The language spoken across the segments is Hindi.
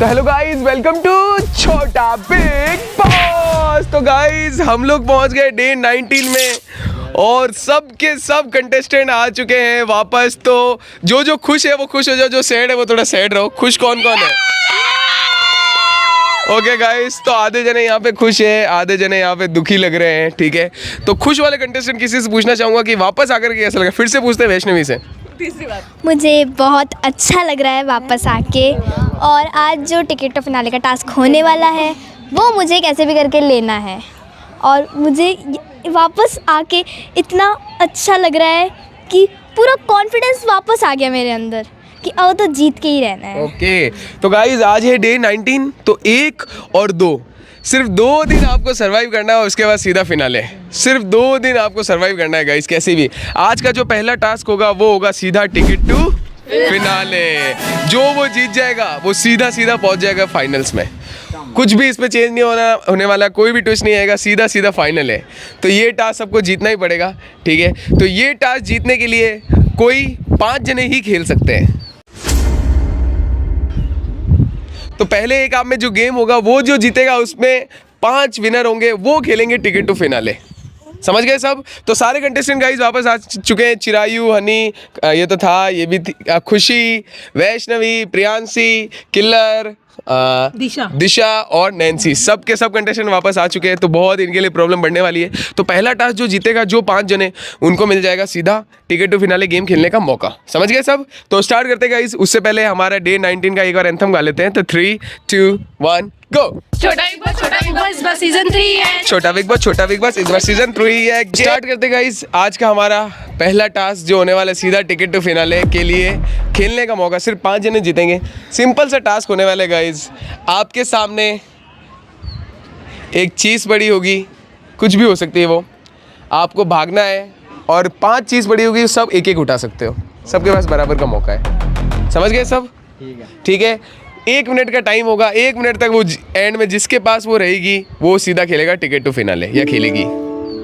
तो हेलो गाइज, वेलकम टू छोटा बिग बॉस। तो गाइज हम लोग पहुंच गए डे 19 में और सब के सब कंटेस्टेंट आ चुके हैं वापस। तो जो खुश है वो खुश हो जाओ, जो सैड है वो थोड़ा सैड रहो। खुश कौन कौन है? ओके गाइस, तो आधे जने यहाँ पे खुश है, आधे जने यहाँ पे दुखी लग रहे हैं। ठीक है, तो खुश वाले कंटेस्टेंट किसी से पूछना चाहूंगा कि वापस आकर के कैसा लगा। फिर से पूछते हैं वैष्णवी से। तीसरी बात, मुझे बहुत अच्छा लग रहा है वापस आके। और आज जो टिकट टू फिनाले का टास्क होने वाला है वो मुझे कैसे भी करके लेना है। और मुझे वापस आके इतना अच्छा लग रहा है कि पूरा कॉन्फिडेंस वापस आ गया मेरे अंदर कि अब तो जीत के ही रहना है। ओके, तो गाइज आज है डे 19। तो 1 और 2 सिर्फ 2 दिन आपको सरवाइव करना है और उसके बाद सीधा फिनाले। सिर्फ 2 दिन आपको सरवाइव करना है गाइस कैसे भी। आज का जो पहला टास्क होगा वो होगा सीधा टिकट टू फिनाले। जो वो जीत जाएगा वो सीधा पहुंच जाएगा फाइनल्स में। कुछ भी इसमें चेंज नहीं होने वाला, कोई भी ट्विस्ट नहीं आएगा, सीधा फाइनल है। तो ये टास्क सबको जीतना ही पड़ेगा। ठीक है, तो ये टास्क जीतने के लिए कोई 5 जने ही खेल सकते हैं। तो पहले एक आप में जो गेम होगा वो जो जीतेगा उसमें 5 विनर होंगे, वो खेलेंगे टिकट टू फिनाले। समझ गए सब? तो सारे कंटेस्टेंट गाइस वापस आ चुके हैं। चिरायु, हनी, ये तो था, ये भी थी, खुशी, वैष्णवी, प्रियांशी, किल्लर, दिशा और नैन्सी, सब के सब कंटेस्टेंट वापस आ चुके हैं। तो बहुत इनके लिए प्रॉब्लम बढ़ने वाली है। तो पहला टास्क जो जीतेगा, जो 5 जने, उनको मिल जाएगा सीधा टिकट टू फिनाले गेम खेलने का मौका। समझ गए सब? तो स्टार्ट करते हैं गाइस। उससे पहले हमारा डे 19 का एक बार एंथम गा लेते हैं। तो 3, 2, 1 गो। छोटा बिग बॉस इस बार सीजन 3 है। छोटा बिग बॉस इस बार सीजन 3 है। स्टार्ट करते गाइस। आज का हमारा पहला टास्क जो होने वाला है सीधा टिकट टू फिनाले के लिए खेलने का मौका। सिर्फ 5 जने जीतेंगे। सिंपल सा टास्क होने वाला है गाइस। आपके सामने एक चीज़ पड़ी होगी, कुछ भी हो सकती है वो, आपको भागना है और 5 चीज़ पड़ी होगी, सब एक एक उठा सकते हो। सबके पास बराबर का मौका है। समझ गए सब? ठीक है। 1 मिनट का टाइम होगा। 1 मिनट तक वो एंड में जिसके पास वो रहेगी वो सीधा खेलेगा टिकट टू फिनाले या खेलेगी।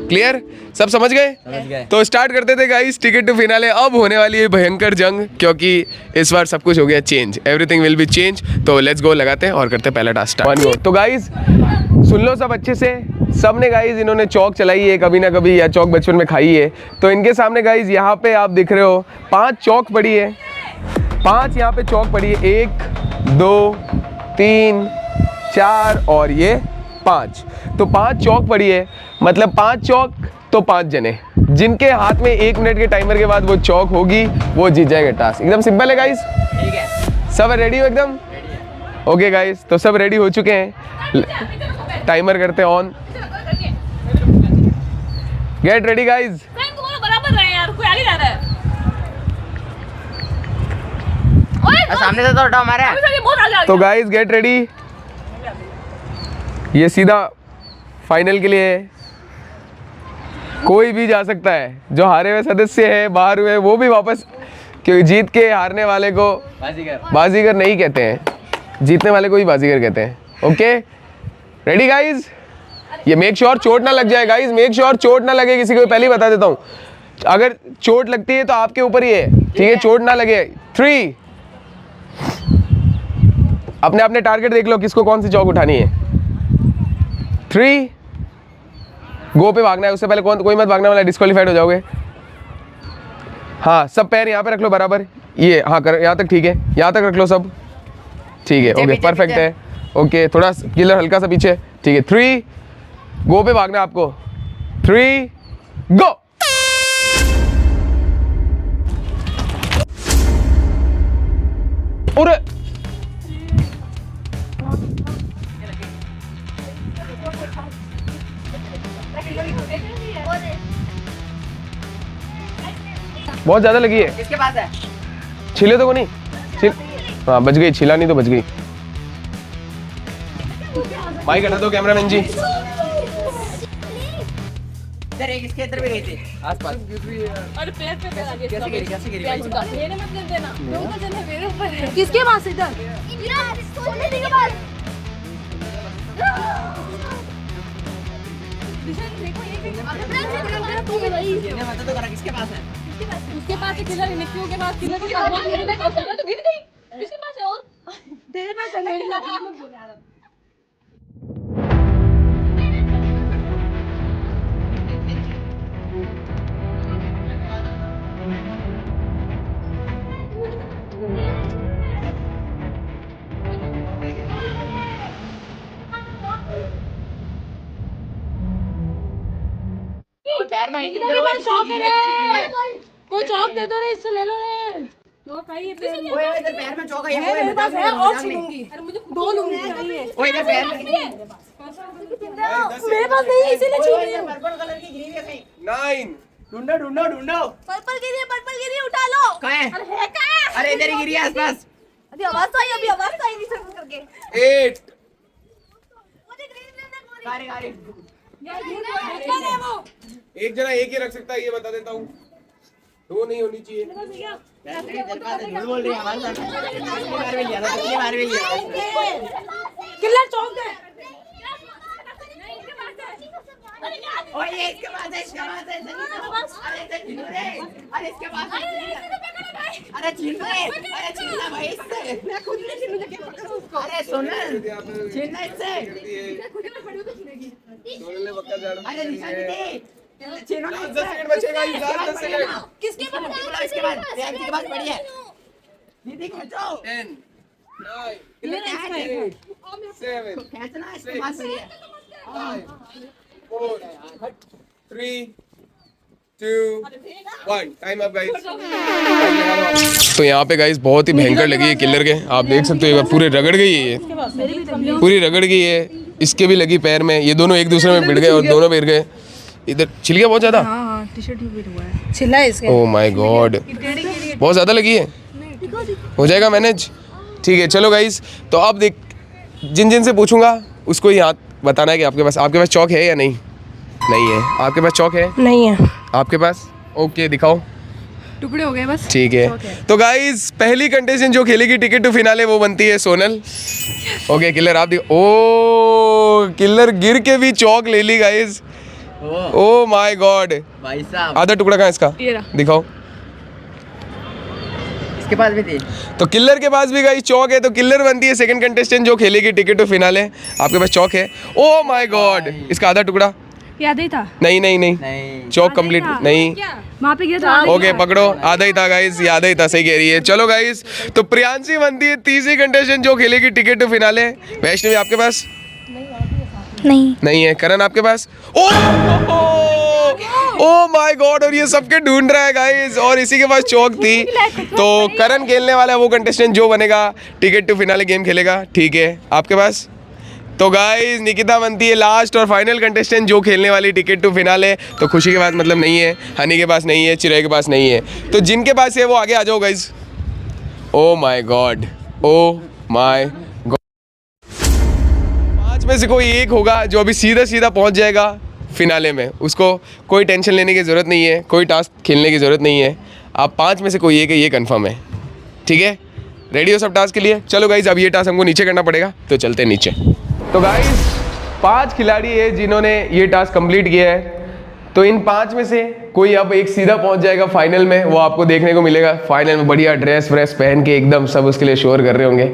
क्लियर? सब समझ गए? तो स्टार्ट करते थे गाइस टिकट टू फिनाले। अब होने वाली है भयंकर जंग, क्योंकि इस बार सब कुछ हो गया change. Everything will be change. तो लेट्स गो, लगाते हैं और करते हैं पहला टास्क स्टार्ट। तो गाइस सुन लो सब अच्छे से। सब ने गाइस इन्होंने चौक चलाई है कभी ना कभी, या चौक बचपन में खाई है। तो इनके सामने गाइस यहाँ पे आप दिख रहे हो 5 चौक पड़ी है। 5 यहाँ पे चौक पड़ी है। 1, 2, 3, 4 और ये 5। तो 5 चौक पड़ी है, मतलब 5 चौक तो 5 जने। जिनके हाथ में 1 मिनट के टाइमर के बाद वो चौक होगी वो जीत जाएगा टास्क। एकदम सिंपल है गाइस। ठीक है, सब रेडी हो एकदम? ओके गाइस, तो सब रेडी हो चुके हैं। टाइमर करते हैं ऑन। Get ready guys. सामने से तो हटाओ हमारे। तो गाइस गेट रेडी। ये सीधा फाइनल के लिए है। कोई भी जा सकता है। जो हारे हुए सदस्य है, बाहर हुए, वो भी वापस, क्योंकि जीत के हारने वाले को बाजीगर नहीं कहते हैं, जीतने वाले को ही बाजीगर कहते हैं। Okay ready guys? ये मेक श्योर चोट ना लग जाए गाइस, मेक श्योर चोट ना लगे किसी को, पहले ही बता देता हूँ। अगर चोट लगती है तो आपके ऊपर ही है। ठीक है, चोट ना लगे। 3, अपने टारगेट देख लो, किसको कौन सी चौक उठानी है। 3 गो पे भागना है। उससे पहले कोई मत भागने वाला, डिस्क्वालीफाइड हो जाओगे। हाँ, सब पैर यहाँ पे रख लो बराबर। ये हाँ कर, यहाँ तक ठीक है, यहाँ तक रख लो सब। ठीक है, ओके परफेक्ट है। ओके, थोड़ा किलर हल्का सा पीछे। ठीक है, 3 गो पे भागना आपको। 3 गो। और बहुत ज्यादा लगी है। किसके पास है? छिले तो को नहीं हाँ बच गई, छिला नहीं तो बच गई। माइक हटा दो कैमरामैन जी। इधर एक इसके इधर भी गई थी आसपास। और पैर पे पैर आगे कैसे गिरी मेरे मत कर देना। दोनों जन है मेरे ऊपर है। किसके पास इधर? सोने के पास। देखो ये मत तो करा। किसके पास है? उसके पास किलर निक्कियों के पास किलर के पास तो गिर गई। इसके पास है और कोई चौक दे दो रे, इससे ले लो रे। दो खाइए इधर पैर में चौक है, मेरे पास है और छीनूंगी। अरे मुझे दो लूंगी चाहिए। ओए इधर पैर में मेरे पास नहीं, इसीलिए छीन रही हूं। पर्पल कलर की गिरी है कहीं। 9 ढूंढो ढूंढो ढूंढो। पर्पल गिरी उठा लो। कहाँ है? अरे कहाँ है? अरे इधर ही गिरी है आसपास। अभी आवाज तो आई नीचे करके। 8 मुझे ग्रीन दे। गाड़ी गाड़ी। है वो? एक जना एक ही रख सकता है, ये बता देता हूँ। दो नहीं होनी चाहिए। झूठ बोल रही है हमारे साथ। पिछली बार भी लिया था, पिछली बार भी लिया था। किलर चौक दे। ओए ये इसके पास है, इसके पास है। अरे इधर छीनो रे। अरे इसके पास है। अरे छीन ले, अरे छीन ले भाई इससे। मैं खुद नहीं छीनूंगा। अरे सोनल, छीनना इससे। अरे निशानी दे। छीनो ना 10 सेकंड बचेगा, 10 सेकंड। किसके पास? इसके बाद, रियान के पास पड़ी है। दीदी खींचो। 10 9 ये क्या है? 7 खींचना इसके पास पड़ी है। 4 3 2 1 टाइम अप गाइस। तो यहाँ पे गाइस बहुत ही भयंकर लगी है किलर के, आप देख सकते हो। एक बार पूरे रगड़ गई है ये, पूरी रगड़ गई है। इसके भी लगी पैर में, ये दोनों एक दूसरे में भिड़ गए और दोनों भिड़ गए। इधर छिल गया बहुत ज्यादा। हाँ टी-शर्ट भी हुआ है। छिला है इसके। ओह माय गॉड, बहुत ज्यादा लगी है। हो जाएगा मैनेज, ठीक है। चलो गाइस, तो अब देख, जिन जिन से पूछूंगा उसको ही हाथ बताना है कि आपके पास चौक है या नहीं। नहीं है। आपके पास चौक है? नहीं है। आपके पास? ओके दिखाओ। टुकड़े हो गए बस। ठीक है। तो गाइस पहली कंटेस्टेंट जो खेलेगी टिकट टू फिनाले वो बनती है सोनल। ओके किलर आप देखो। ओ किलर गिर के भी चौक ले ली गाइस। ओ माय गॉड भाई साहब, आधा टुकड़ा कहाँ है इसका? ये रहा। दिखाओ। इसके पास भी थी। तो किलर के पास भी गाइस चौक है, तो किलर बनती है सेकंड कंटेस्टेंट जो खेलेगी टिकट टू फिनाले। आपके पास चौक है? ओ माय गॉड, इसका आधा टुकड़ा? याद ही था। नहीं नहीं नहीं, नहीं चौक कंप्लीट नहीं। वहाँ पे गया था। ओके पकड़ो, आधा ही था गाइस, ये आधा ही था, सही कह रही है। चलो गाइस, तो प्रियांशी बनती है तीसरी कंटेस्टेंट जो खेलेगी टिकट टू फिनाले। वैष्णवी आपके पास? नहीं है। करण आपके पास? ओ माय गॉड, और ये सबके ढूंढ रहा है गाइस, और इसी के पास चौक थी। तो करण खेलने वाला है वो कंटेस्टेंट जो बनेगा टिकट टू फिनाले गेम खेलेगा, ठीक है। आपके पास? तो गाइस निकिता बनती है लास्ट और फाइनल कंटेस्टेंट जो खेलने वाली टिकट टू फिनाले। तो खुशी के पास मतलब नहीं है, हनी के पास नहीं है, चिरई के पास नहीं है। तो जिनके पास है वो आगे आ जाओ guys. Oh my God, oh my God. 5 में से कोई एक होगा जो अभी सीधा सीधा पहुंच जाएगा फिनाले में। उसको कोई टेंशन लेने की ज़रूरत नहीं है, कोई टास्क खेलने की ज़रूरत नहीं है। आप 5 में से कोई एक है, ये कंफर्म है, ठीक है। रेडी हो सब टास्क के लिए? चलो गाइस, अब ये टास्क हमको नीचे करना पड़ेगा, तो चलते हैं नीचे। तो गाइस 5 खिलाड़ी है जिन्होंने ये टास्क कंप्लीट किया है। तो इन 5 में से कोई अब एक सीधा पहुंच जाएगा फाइनल में, वो आपको देखने को मिलेगा फाइनल में। बढ़िया ड्रेस व्रेस पहन के एकदम सब उसके लिए शोर कर रहे होंगे।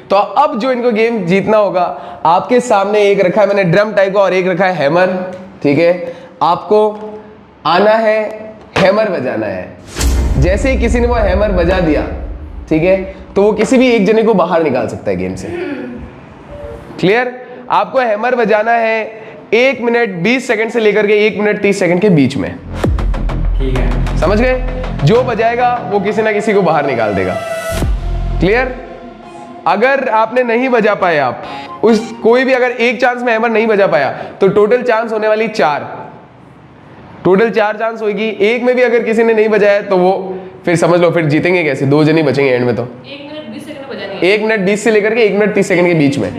तो अब जो इनको गेम जीतना होगा, आपके सामने एक रखा है मैंने ड्रम टाइप का और एक रखा है हैमर, ठीक है। आपको आना है, हैमर बजाना है। जैसे ही किसी ने वो हैमर बजा दिया, ठीक है, तो वो किसी भी एक जने को बाहर निकाल सकता है गेम से। क्लियर? आपको हैमर बजाना है 1 मिनट 20 सेकंड से लेकर के 1 मिनट 30 सेकंड के बीच में, ठीक है। समझ गए? जो बजाएगा वो किसी ना किसी को बाहर निकाल देगा। क्लियर? अगर आपने नहीं बजा पाए, आप उस कोई भी अगर एक चांस में हैमर नहीं बजा पाया, तो टोटल चांस होने वाली 4, टोटल 4 चांस होगी। एक में भी अगर किसी ने नहीं बजाया तो वो फिर समझ लो फिर जीतेंगे कैसे, 2 जन ही बचेंगे एंड में। तो 1 मिनट 20 सेकंड बजाएंगे, 1 मिनट 20 से लेकर के 1 मिनट 30 सेकंड के बीच में,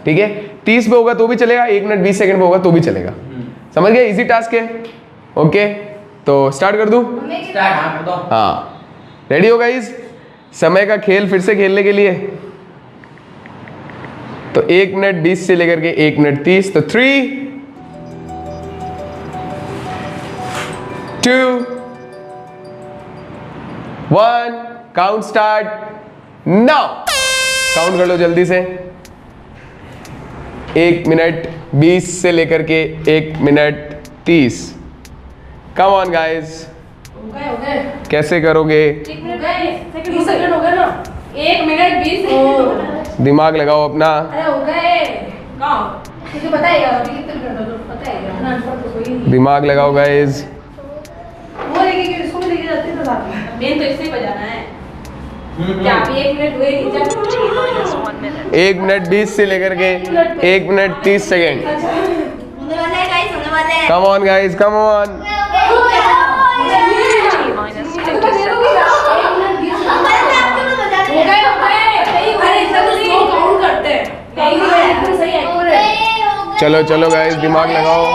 ठीक है। 30 पे होगा तो भी चलेगा, 1 मिनट 20 सेकंड पे होगा तो भी चलेगा। समझ गए? इजी टास्क है। ओके, तो स्टार्ट कर दूं? हाँ, रेडी हो गाइस? समय का खेल फिर से खेलने के लिए। तो 1 मिनट 20 से लेकर के 1 मिनट 30। तो 3 2 1 काउंट स्टार्ट नाउ। काउंट कर लो जल्दी से। 1 मिनट 20 से लेकर के 1 मिनट 30। कम ऑन गाइस, हो गए कैसे करोगे? 1 मिनट 20 दिमाग लगाओ अपना। अरे हो गए कहाँ तुझे बताएगा अभी कितने मिनट हो बताएगा ना तो कोई नहीं दिमाग लगाओ गाइस। वो लेके कि इसको भी लेके जाते हैं तो साथ में मेन तो इससे ही बजाना है क्या अभी 1 मिनट हुए नहीं जब 1 मिनट 20 से लेकर के 1 मिनट 30 सेकेंड। होने वाला है गाइस, होने वाला है। Come on guys, come on. चलो चलो गाइस, दिमाग लगाओ,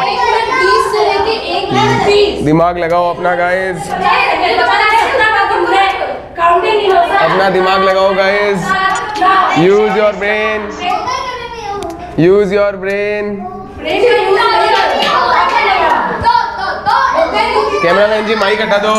दिमाग लगाओ अपना गाइस, अपना दिमाग लगाओ guys. Use your brain, use your brain. Cameraman ji mike हटा दो।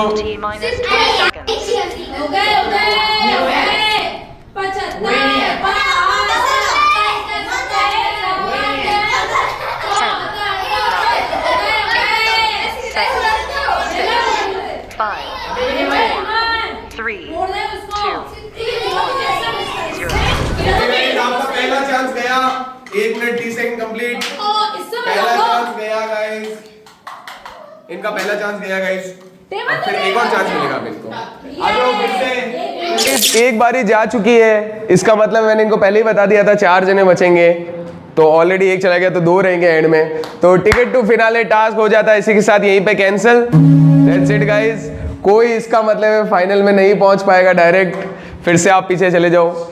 आपका पहला चांस गया। 1 मिनट 30 सेकंड कंप्लीट। पहला चांस गया गाइस, इनका पहला चांस गया गाइस। फिर एक और चांस मिलेगा अब इनको। आ जाओ फिर से। एक बारी जा चुकी है, इसका मतलब मैंने इनको पहले ही बता दिया था 4 जने बचेंगे, तो ऑलरेडी 1 चला गया तो 2 रहेंगे एंड में। तो टिकट टू फिनाले टास्क हो जाता है इसी के साथ यहीं पे कैंसिल। That's it guys. कोई इसका मतलब फाइनल में नहीं पहुंच पाएगा डायरेक्ट। फिर से आप पीछे चले जाओ।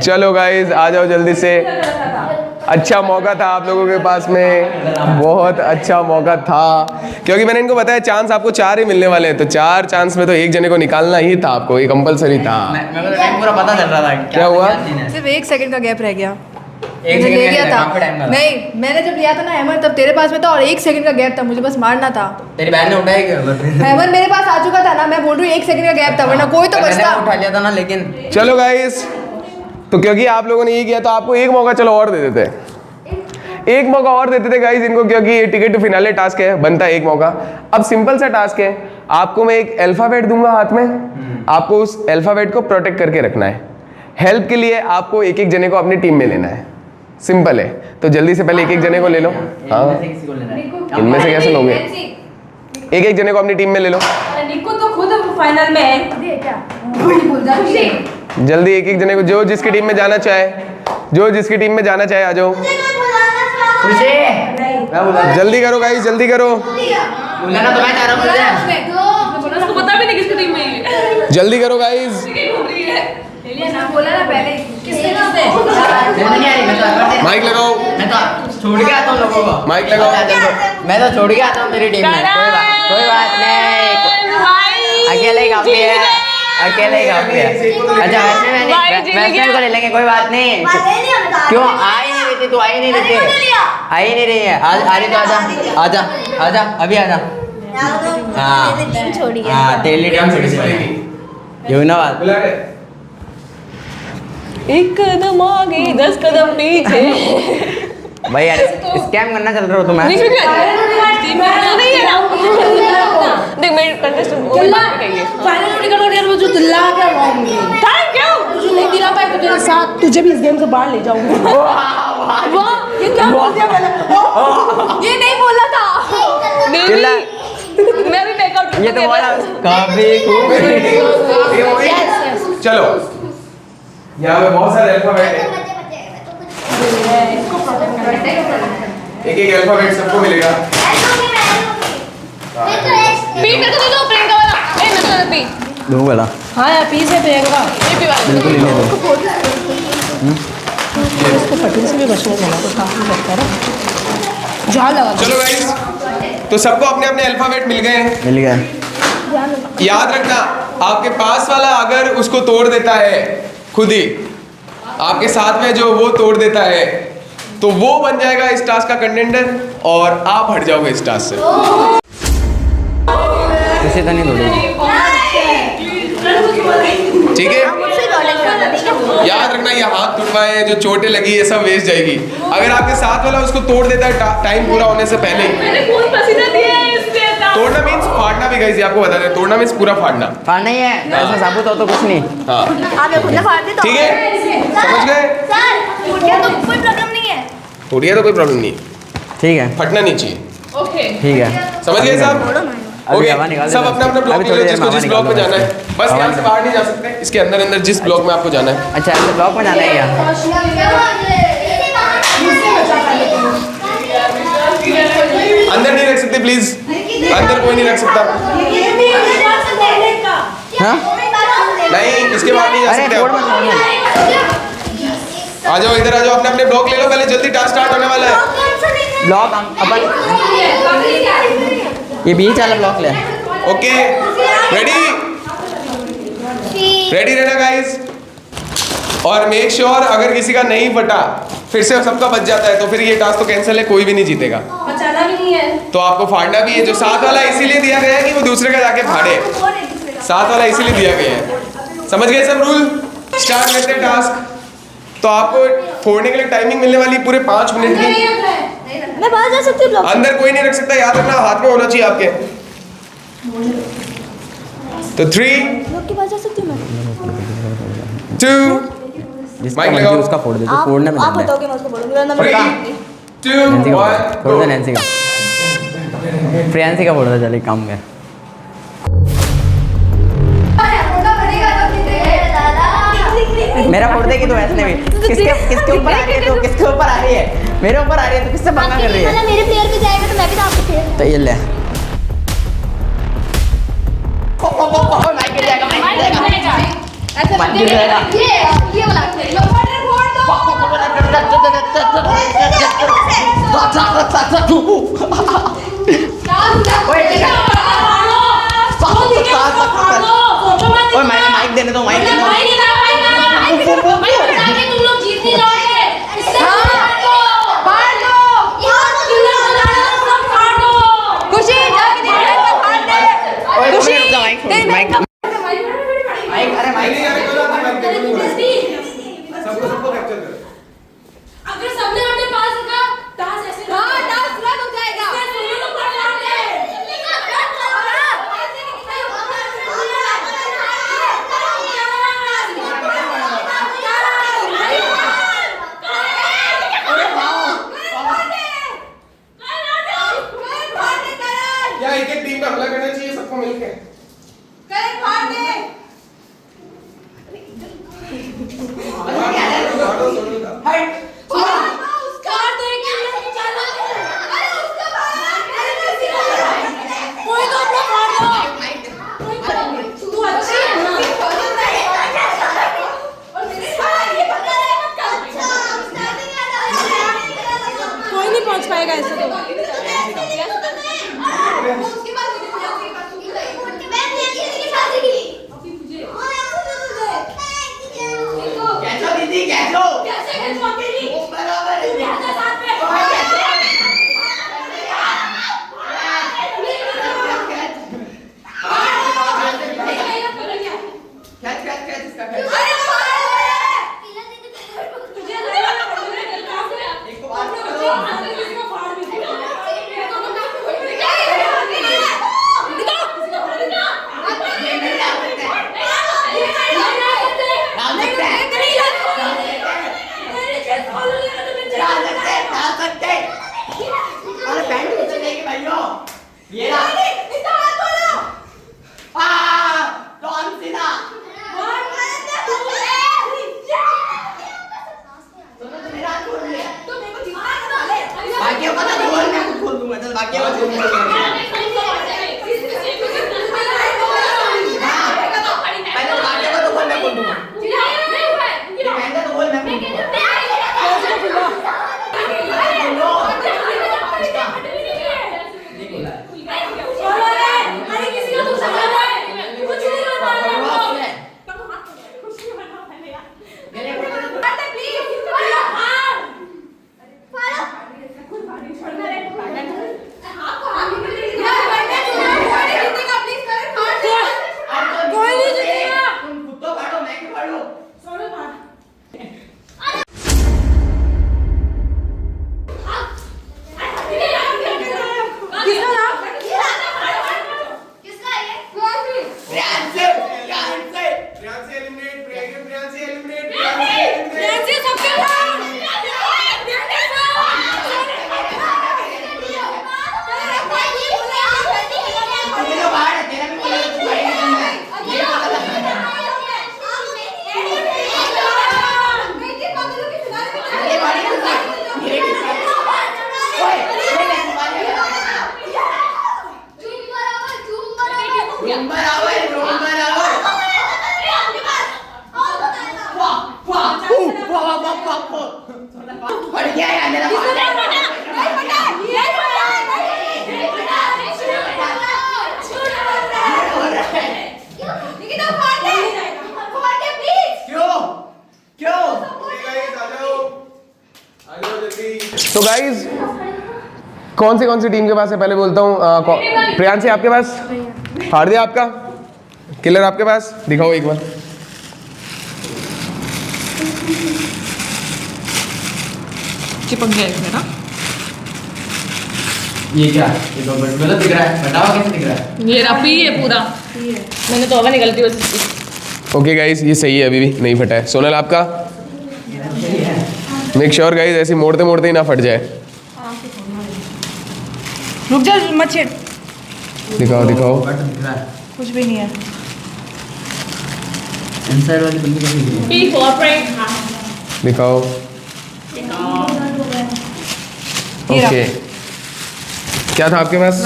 चलो गाइस आ जाओ जल्दी से। अच्छा मौका था आप लोगों के पास में, बहुत अच्छा मौका था, क्योंकि मैंने इनको बताया चांस आपको 4 ही मिलने वाले हैं, तो 4 चांस में तो 1 जने को निकालना ही था आपको, ये कंपलसरी था। मेरे को टाइम पूरा पता चल रहा था क्या हुआ? सिर्फ 1 सेकंड का गैप रह गया। एक मैंने सेकंड ले लिया में काफी टाइम था। लगा। नहीं, मैंने जब लिया था ना हैमर, तब तेरे पास में था और 1 सेकंड का गैप था, मुझे बस मारना था। तेरी बहन ने उठाया क्या? हैमर मेरे पास आ चुका था ना, मैं बोल रही हूँ 1 सेकंड का गैप था, वरना कोई तो मैंने बचता। उठा लिया था ना, लेकिन चलो गाइस, तो क्योंकि आप लोगों ने ये किया तो आपको एक मौका चलो और दे देते, एक मौका और देते थे गाइस इनको, क्योंकि ये टिकट टू फिनाले टास्क है, बनता है एक मौका। अब सिंपल सा टास्क है, आपको मैं एक अल्फाबेट दूंगा हाथ में, आपको उस अल्फाबेट को प्रोटेक्ट करके रखना है। हेल्प के लिए आपको एक एक जने को अपनी टीम में लेना है, सिंपल है। तो जल्दी से पहले एक एक जने को ले लो। हाँ, इनमें से कैसे लोगे? एक एक जने को अपनी टीम में ले लो। निको तो खुद फाइनल में है क्या? जल्दी एक एक जने को, जो जिसकी टीम में जाना चाहे, जो जिसकी टीम में जाना चाहे आ जाओ। जल्दी करो गाइस, जल्दी करो, बुलाना तो मैं चाह रहा हूँ। उसको पता भी नहीं किसकी टीम में है। जल्दी करो गाइस। बोला ना पहले किसने माइक लगाओ, मैं तो छोड़ के आता हूँ लोगों को। माइक लगाओ। मैं तो छोड़ के आता हूँ तेरी टीम में। कोई बात नहीं, अकेले ही काफी है, अकेले ही काफी है। अच्छा वैसे को ले लेंगे, कोई बात नहीं। क्यों आ ही नहीं रही थी तू? आ ही नहीं रही थी, आ ही नहीं रही है। आ रही तो आजा, आजा आजा, अभी आजा। हाँ छोड़ी है। हाँ, तेरी टीम छोड़ी सी यू नो बात। 1 कदम आगे 10 कदम पीछे। भाई यार स्कैम करना चल रहा हो तुम्हें। नहीं है ना, देख मेरे कंटेस्टेंट वो भी बात करेंगे। फाइनल में टिकट और वो जो दिल्ला आ गया वो मुझे थैंक यू। तुझे नहीं दिला पाए तो तेरे साथ तुझे भी इस गेम से बाहर ले जाऊंगी। वाह, ये क्या बोल दिया मैंने? ये नहीं बोला था। चिल्ला, मैं भी बैकआउट। ये तो बोला काफी चलो, यहाँ पे बहुत सारे अल्फाबेट है, एक एक अल्फाबेट सबको मिलेगा। पी मेरे को दे दो, प्रियंका वाला। ए मेरे को दे पी। दो वाला। हाँ यार, पी से पिएगा। ये पी वाला बिल्कुल ले दो। इसको फटने से भी बचने देना तो काफी लगता है ना। जा लगा। चलो गाइस, तो सबको अपने अपने अल्फाबेट मिल गए हैं। मिल गया। याद रखना, आपके पास वाला अगर उसको तोड़ देता है, खुद ही आपके साथ में जो वो तोड़ देता है, तो वो बन जाएगा इस टास्क का कंटेंडर और आप हट जाओगे इस टास्क से। किसी तो नहीं तोड़ेगी। ठीक है, याद रखना, ये हाथ टूटवाए, जो चोटें लगी ये सब वेस्ट जाएगी। अगर आपके साथ वाला उसको तोड़ देता है टाइम पूरा होने से पहले ही। मैंने खून पसीना दिया है इसलिए तोड़ना मीन्स फाड़ना भी, गाइस आपको बता दें, तोड़ना मीन्स पूरा फाड़ना। फाड़ना ही है, ऐसा साबुत हो तो कुछ नहीं। हाँ आप ये खुद ना फाड़ दे तो ठीक है, समझ गए? सर टूट गया तो कोई प्रॉब्लम नहीं है। टूट गया तो कोई प्रॉब्लम नहीं, ठीक है फटना नहीं चाहिए। ओके ठीक है। समझ गए साहब? अभी ओके, हवा निकाल सब देना। अपना अपना ब्लॉक अभी ले थोड़ी लो, देर जिसको में जिस हवा ब्लॉक में निकाल जाना है। देना। बस हवा यहाँ से बाहर नहीं जा सकते, इसके अंदर अंदर जिस ब्लॉक में आपको जाना है। अच्छा ऐसे ब्लॉक में जाना है क्या? अंदर नहीं रख सकते प्लीज, अंदर कोई नहीं रख सकता। हाँ? नहीं, इसके बाहर नहीं जा अरे सकते छोड़ मत आप। छोड़ मत। आ जाओ इधर, आ जाओ, अपने अपने ब्लॉक ले लो पहले, जल्दी टास्क स्टार्ट होने वाला है। ब्लॉक अपन ये बीच वाला ब्लॉक ले। ओके रेडी, रेडी रहना गाइस। और मेक श्योर अगर किसी का नहीं फटा फिर से सबका बच जाता है तो फिर ये टास्क तो कैंसिल है, कोई भी नहीं जीतेगा। बचाना भी नहीं है। तो आपको फाड़ना भी है। जो साथ वाला इसीलिए दिया गया है कि वो दूसरे का जाके फाड़े, साथ वाला इसीलिए दिया गया है। समझ गए सब रूल? स्टार्ट करते हैं टास्क। तो आपको फोड़ने के लिए टाइमिंग मिलने वाली पूरे 5 मिनट की। मैं बाहर जा सकती हूँ ब्लॉक अंदर कोई नहीं रख सकता, याद रखना, हाथ में होना चाहिए आपके। तो 3 के पास जा सकती हूँ मैं। 2 जिसका माइक मर्जी लगाओ। उसका फोड़ दे, तो फोड़ने में आप जाना है। बताओगे मैं उसको बोलूँगी, मेरा नंबर 3 2 नैन्सी का 1 फोड़ दे, नैन्सी का। प्रियांसी का फोड़ दे, चल एक काम कर। मेरा फोड़ देगी तो ऐसे भी। किसके किसके ऊपर आ रही है? तो किसके ऊपर आ रही है? मेरे ऊपर आ रही है तो किससे पंगा कर रही है? मेरे प्लेयर पे जाएगा तो मैं भी तो आपके प्लेयर। तो ये ले। ऐसे माइक गिर जाएगा। ये वाला लो ओए माइक देने दो, माइक देने दो। तुम लोग जीत नहीं जाओगे। ओए खुशी माइक माइक माइक, अरे माइक सबको कैप्चर करो। अगर सबने अपने पास रखा टास्क ऐसे टास्क रद्द हो जाएगा। इसमें सुनो तो पढ़ क्या एक एक टीम पे हमला करना चाहिए सबको मिलके? कोई नहीं पहुंच पाएगा ऐसे तो। कैचो दीदी, कैचो। कैच कैच कैच इसका कैच। अरे पैंट उतर जाएगी भाइयों। ये ना जॉन सीना। सुनो तो मेरा हाथ खोल लिया। बाकियों का तो खोल, मैं खुद खोल दूंगा। चल बाकियों का खोल दूंगा। पहले बाकियों का तो खोल, मैं खोल दूंगा। ये पहले तो खोल, मैं खोल दूंगा। तुम खुद तो फाड़ो, मैं क्यों फाड़ूं? फट गया यार मेरा तो गाइज कौन सी टीम के पास है पहले बोलता हूँ। प्रियांशी आपके पास, हार दिया आपका, किलर आपके पास, दिखाओ एक बार। चिपक गया इसमें ना। ये क्या ये तो गलत दिख रहा है, बताओ कैसे दिख रहा है। ये रफी है पूरा, मैंने तो हवा निकलती हो सकती। ओके गाइज ये सही है, अभी भी नहीं फटा है। सोनल आपका, मेक श्योर गाइज ऐसे मोड़ते मोड़ते ही ना फट जाए। रुक जा मत छेड़, दिखाओ दिखाओ। दिख रहा है कुछ भी नहीं है। इनसाइड वाली बंदी कैसी दिख रही है। P for prank। दिखाओ। ओके क्या था आपके पास?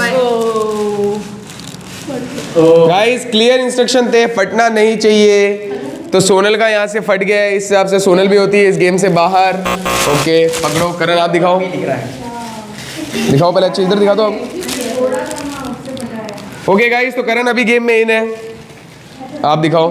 गाइस क्लियर इंस्ट्रक्शन थे, फटना नहीं चाहिए। तो सोनल का यहाँ से फट गया है, इस हिसाब से सोनल भी होती है इस गेम से बाहर। ओके पकड़ो, करण आप दिखाओ, दिखाओ पहले अच्छे इधर दिखा दो आप। ओके गाइस तो करण अभी गेम में इन है, आप दिखाओ।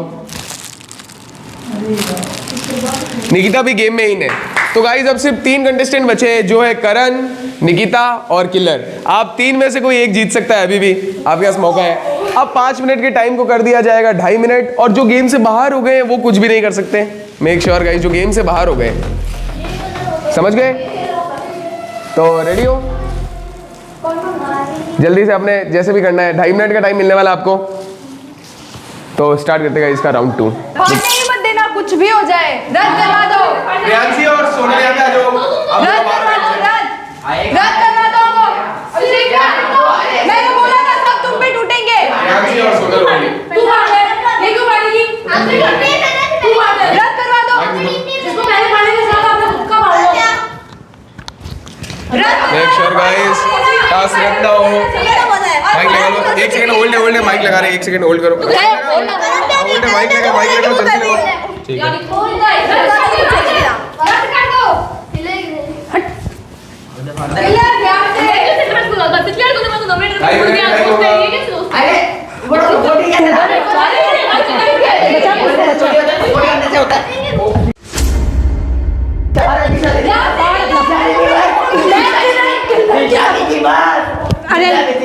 निकिता भी गेम में इन है। तो गाइस अब सिर्फ 3 कंटेस्टेंट बचे हैं, जो है करण, निकिता और किलर। आप 3 में से कोई एक जीत सकता है, अभी भी आपके पास मौका है। अब 5 मिनट के टाइम को कर दिया जाएगा 2.5 मिनट, और जो गेम से बाहर हो गए वो कुछ भी नहीं कर सकते। मेक श्योर गाइस जो गेम से बाहर हो गए, समझ गए? तो रेडी हो? जल्दी से अपने जैसे भी करना है, 2.5 मिनट का टाइम मिलने वाला आपको। तो स्टार्ट करते हैं इसका राउंड 2। मत देना, कुछ भी हो जाए रद्द करवा दो। प्रियांशी और सोनल यहाँ पे आ जाओ। रद्द करवा दो, रद्द करवा दो। मैंने बोला था सब तुम पे टूटेंगे। प्रियांशी और सोनल होंगे। तू हार गया, ये क्यों मारेगी? तू हार गया, रद्द करवा दो। जिसको पहले मारने के साथ आपने खुद का मार लो। मेक श्योर गाइस टास्क रद्द ना हो। माइक लगा लो, 1 सेकंड होल्ड है, माइक लगा रहे हैं, 1 सेकंड होल्ड करो। होल्ड है, माइक लगाओ जल्दी लगाओ। ठीक है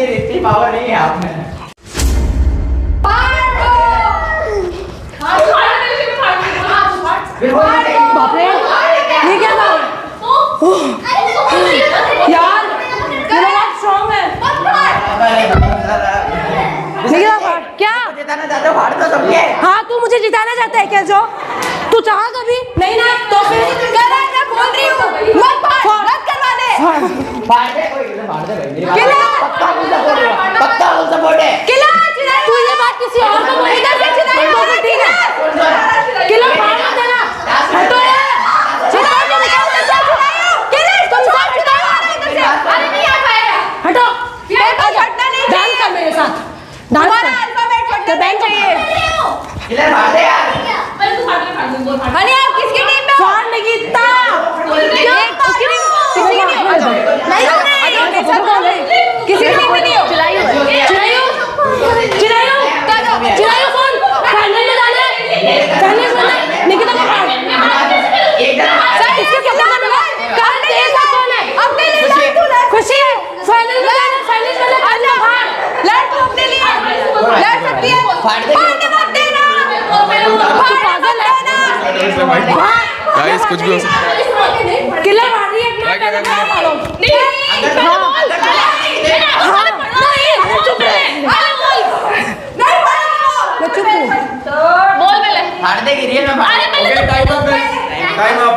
इतनी पावर नहीं है आप में। बाप रे, ये क्या था यार? ये बहुत स्ट्रांग है। क्या जिताना चाहते हो? फाड़ दो सबके। हाँ तू मुझे जिताना चाहता है क्या? जो तू चाहा कभी नहीं ना, तो फिर मैं बोल रही हूँ मत फाड़, रद्द करवा दे। फाड़ दे कोई, फाड़ दे भाई, मेरी बात पक्का फुल सपोर्ट है, पक्का फुल सपोर्ट है। किला तू ये बात किसी और को बोल, इधर से चिल्लाई तो फिर ठीक है। किला फाड़ मत देना, हटो यार, चिल्लाओ क्यों? निकाल दे किला, तुम सब चिल्लाओ इधर से। अरे नहीं आ पाएगा, हटो। हटना नहीं, डांस कर मेरे साथ, डांस कर। अल्फाबेट फट कर बैंक चाहिए। किलर फाड़ दे यार। अरे आप किसकी टीम में? फाड़ निकिता। उसकी टीम किसी की नहीं हो। किसी की टीम में नहीं हो। चिल्लाइयो चिल्लाइयो फोन फाइनल में जाना है, फाइनल में निकिता को फाड़। सर इसके कितना मिला? कल तेरा कौन है? अपने लिए खुशी है, फाइनल में जाना, फाइनल में जाना, फाड़ लड़ तू अपने लिए, लड़ सकती है। फाड़ मत देना, पागल है ना। गाइस कुछ भी हो सकता है। किलर मार रही है, मैं कहना क्या मारो? नहीं चुप रहे, मैं चुप हूँ। बोल पहले। फाड़ देगी रियल में। Okay time up, time up,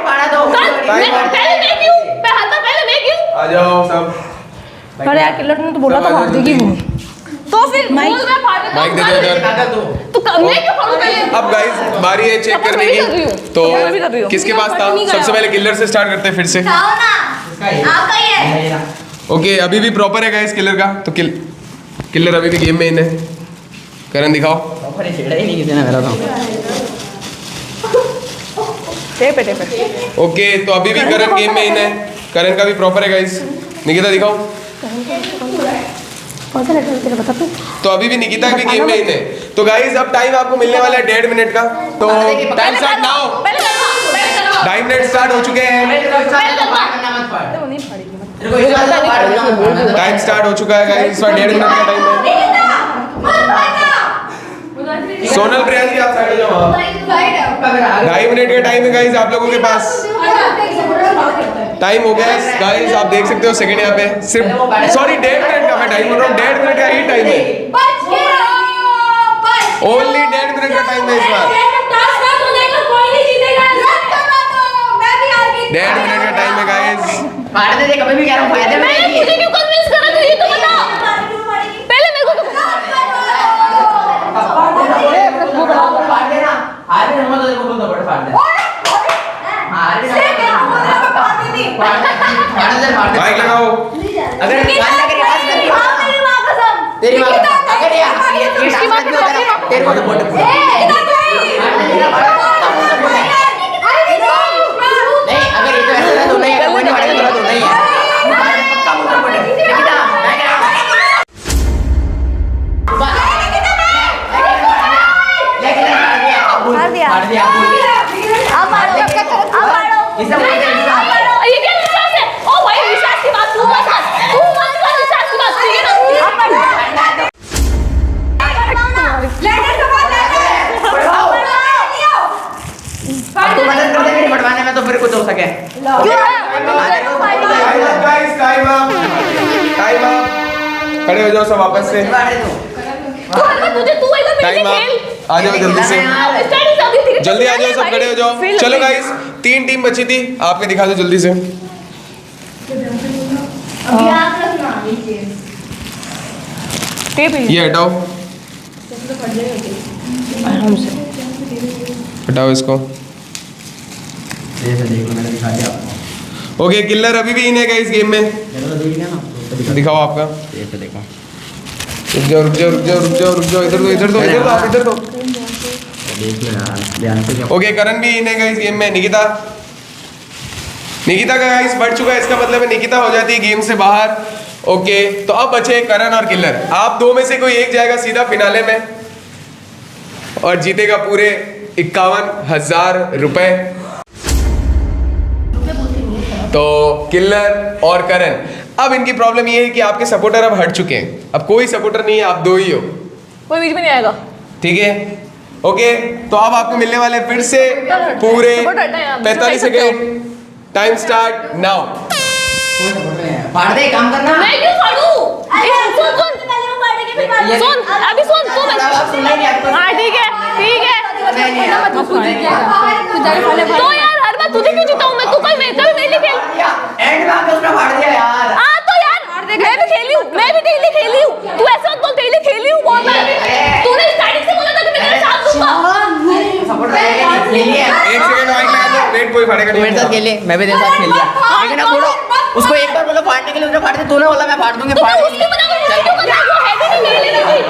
फाड़ा दो। आ जाओ सब। अरे यार किलर ने तो बोला था फाड़ देगी वो। तो फिर माइक दे दो इधर। तू मैं क्यों फाड़ूं पहले? अब गाइस बारी है चेक करने की। तो किसके पास था? सबसे पहले किलर से स्टार्ट करते हैं फिर से। ओके अभी भी प्रॉपर है गाइस किलर का। तो किलर अभी भी गेम में इन है। करण दिखाओ। छेड़ा ही नहीं किसी ने मेरा तो। टेप है। ओके तो अभी भी करण गेम में इन है, करण का भी प्रॉपर है गाइस। निकिता दिखाओ। कौन सा नेटवर्क तेरा बता तू? तो अभी भी निकिता भी गेम में इन है। तो गाइस अब टाइम आपको मिलने वाला है 1.5 मिनट का। तो टाइम स्टार्ट नाउ। पहले करो। 2 मिनट स्टार्ट हो चुके हैं। टाइम स्टार्ट हो चुका है गाइस। इस बार 1.5 मिनट का टाइम है। सोनल प्रियांशी आप साइड हो जाओ। 2.5 मिनट का टाइम है गाइस आप लोगों के पास। टाइम हो गया है गाइस, आप देख सकते हो सेकंड यहाँ पे सिर्फ सॉरी 1.5 मिनट का मैं टाइम बोल रहा हूँ। 1.5 मिनट का ही टाइम है। ओनली 1.5 मिनट का टाइम है इस बार। 1.5 मिनट का टाइम है गाइस। फाड़ दे कभी भी कह रहा हूँ फायदे में नहीं तुझे क्यों कन्विंस करा तू ये तो बता। पहले मेरे को फाड़ देना। आरे हम तो देखो तो बड़े फाड़ दे। माइक लगाओ। अगर निकाल लगे रिवाज करिए तेरी मां अगर ये इसकी बात नहीं होता तेरे को बोल नहीं अगर ये तो ऐसा तो नहीं है कोई नहीं पड़ेगा तो नहीं है पक्का मुंह पर पड़े निकिता मार दिया। फाड़ दिया अब मारो। इसे बोलते हैं ये क्या विश्वास है? ओ भाई विश्वास की बात तू मत कर विश्वास की बात ठीक है ना? तू मदद कर दे मेरी बढ़वाने में तो फिर कुछ हो सके। Guys time up. खड़े हो जाओ सब वापस से। तुझे तू एकदम टाइम अप। आ जाओ जल्दी से। जल्दी आ जाओ सब खड़े हो जाओ। चलो गाइस 3 टीम बची थी, आपके दिखा दो जल्दी से। ये हटाओ। हटाओ इसको। देख लो मैंने दिखा दिया आपको। ओके किलर अभी भी इन है गाइस गेम में। देख लिया ना दिखाओ आपका। देखो रुक जाओ इधर दो आप इधर दो। देख लो यार ध्यान से क्या ओके करण भी इन है गाइस गेम में। निकिता का गाइस बढ़ चुका है, इसका मतलब है निकिता हो जाती है गेम से बाहर। ओके तो अब बचे करण और किलर। आप दो में से कोई एक जाएगा सीधा फिनाले में और जीतेगा पूरे 51,000 रुपए। तो किलर और करण, अब इनकी प्रॉब्लम ये है कि आपके सपोर्टर अब हट चुके हैं। अब कोई सपोर्टर नहीं है, आप दो ही हो। कोई बीच में नहीं आएगा। ठीक है ओके तो अब आपको मिलने वाले फिर से पूरे 45 सेकेंड। Time start now. फाड़ दे काम करना मैं क्यों फाड़ू? सुन अभी सुन तू हाँ ठीक है तो यार हर बार तुझे क्यों जीताऊं मैं? तू कोई मैं कभी नहीं खेल एंड में आके उसने फाड़ दिया यार। हाँ तो यार मैं भी खेली हूँ तू ऐसे मत बोल डेली खेली हूँ बहुत मैं। तूने स्टार्टिंग से बोला था कि मैं तेरे साथ दूंगा। सपोर्ट खेलिए 1 सेकंड माइक लगा दो। वेट कोई फाड़ेगा तू मेरे साथ खेलिए मैं भी तेरे साथ खेल लिया लेकिन अब बोलो उसको एक बार बोलो फाड़ने के लिए उसने फाड़ दिया तूने बोला मैं फाड़ दूंगी तो फाड़ मैं उसकी बना कर मुझे क्यों बना? वो है भी नहीं मेरे लिए कोई।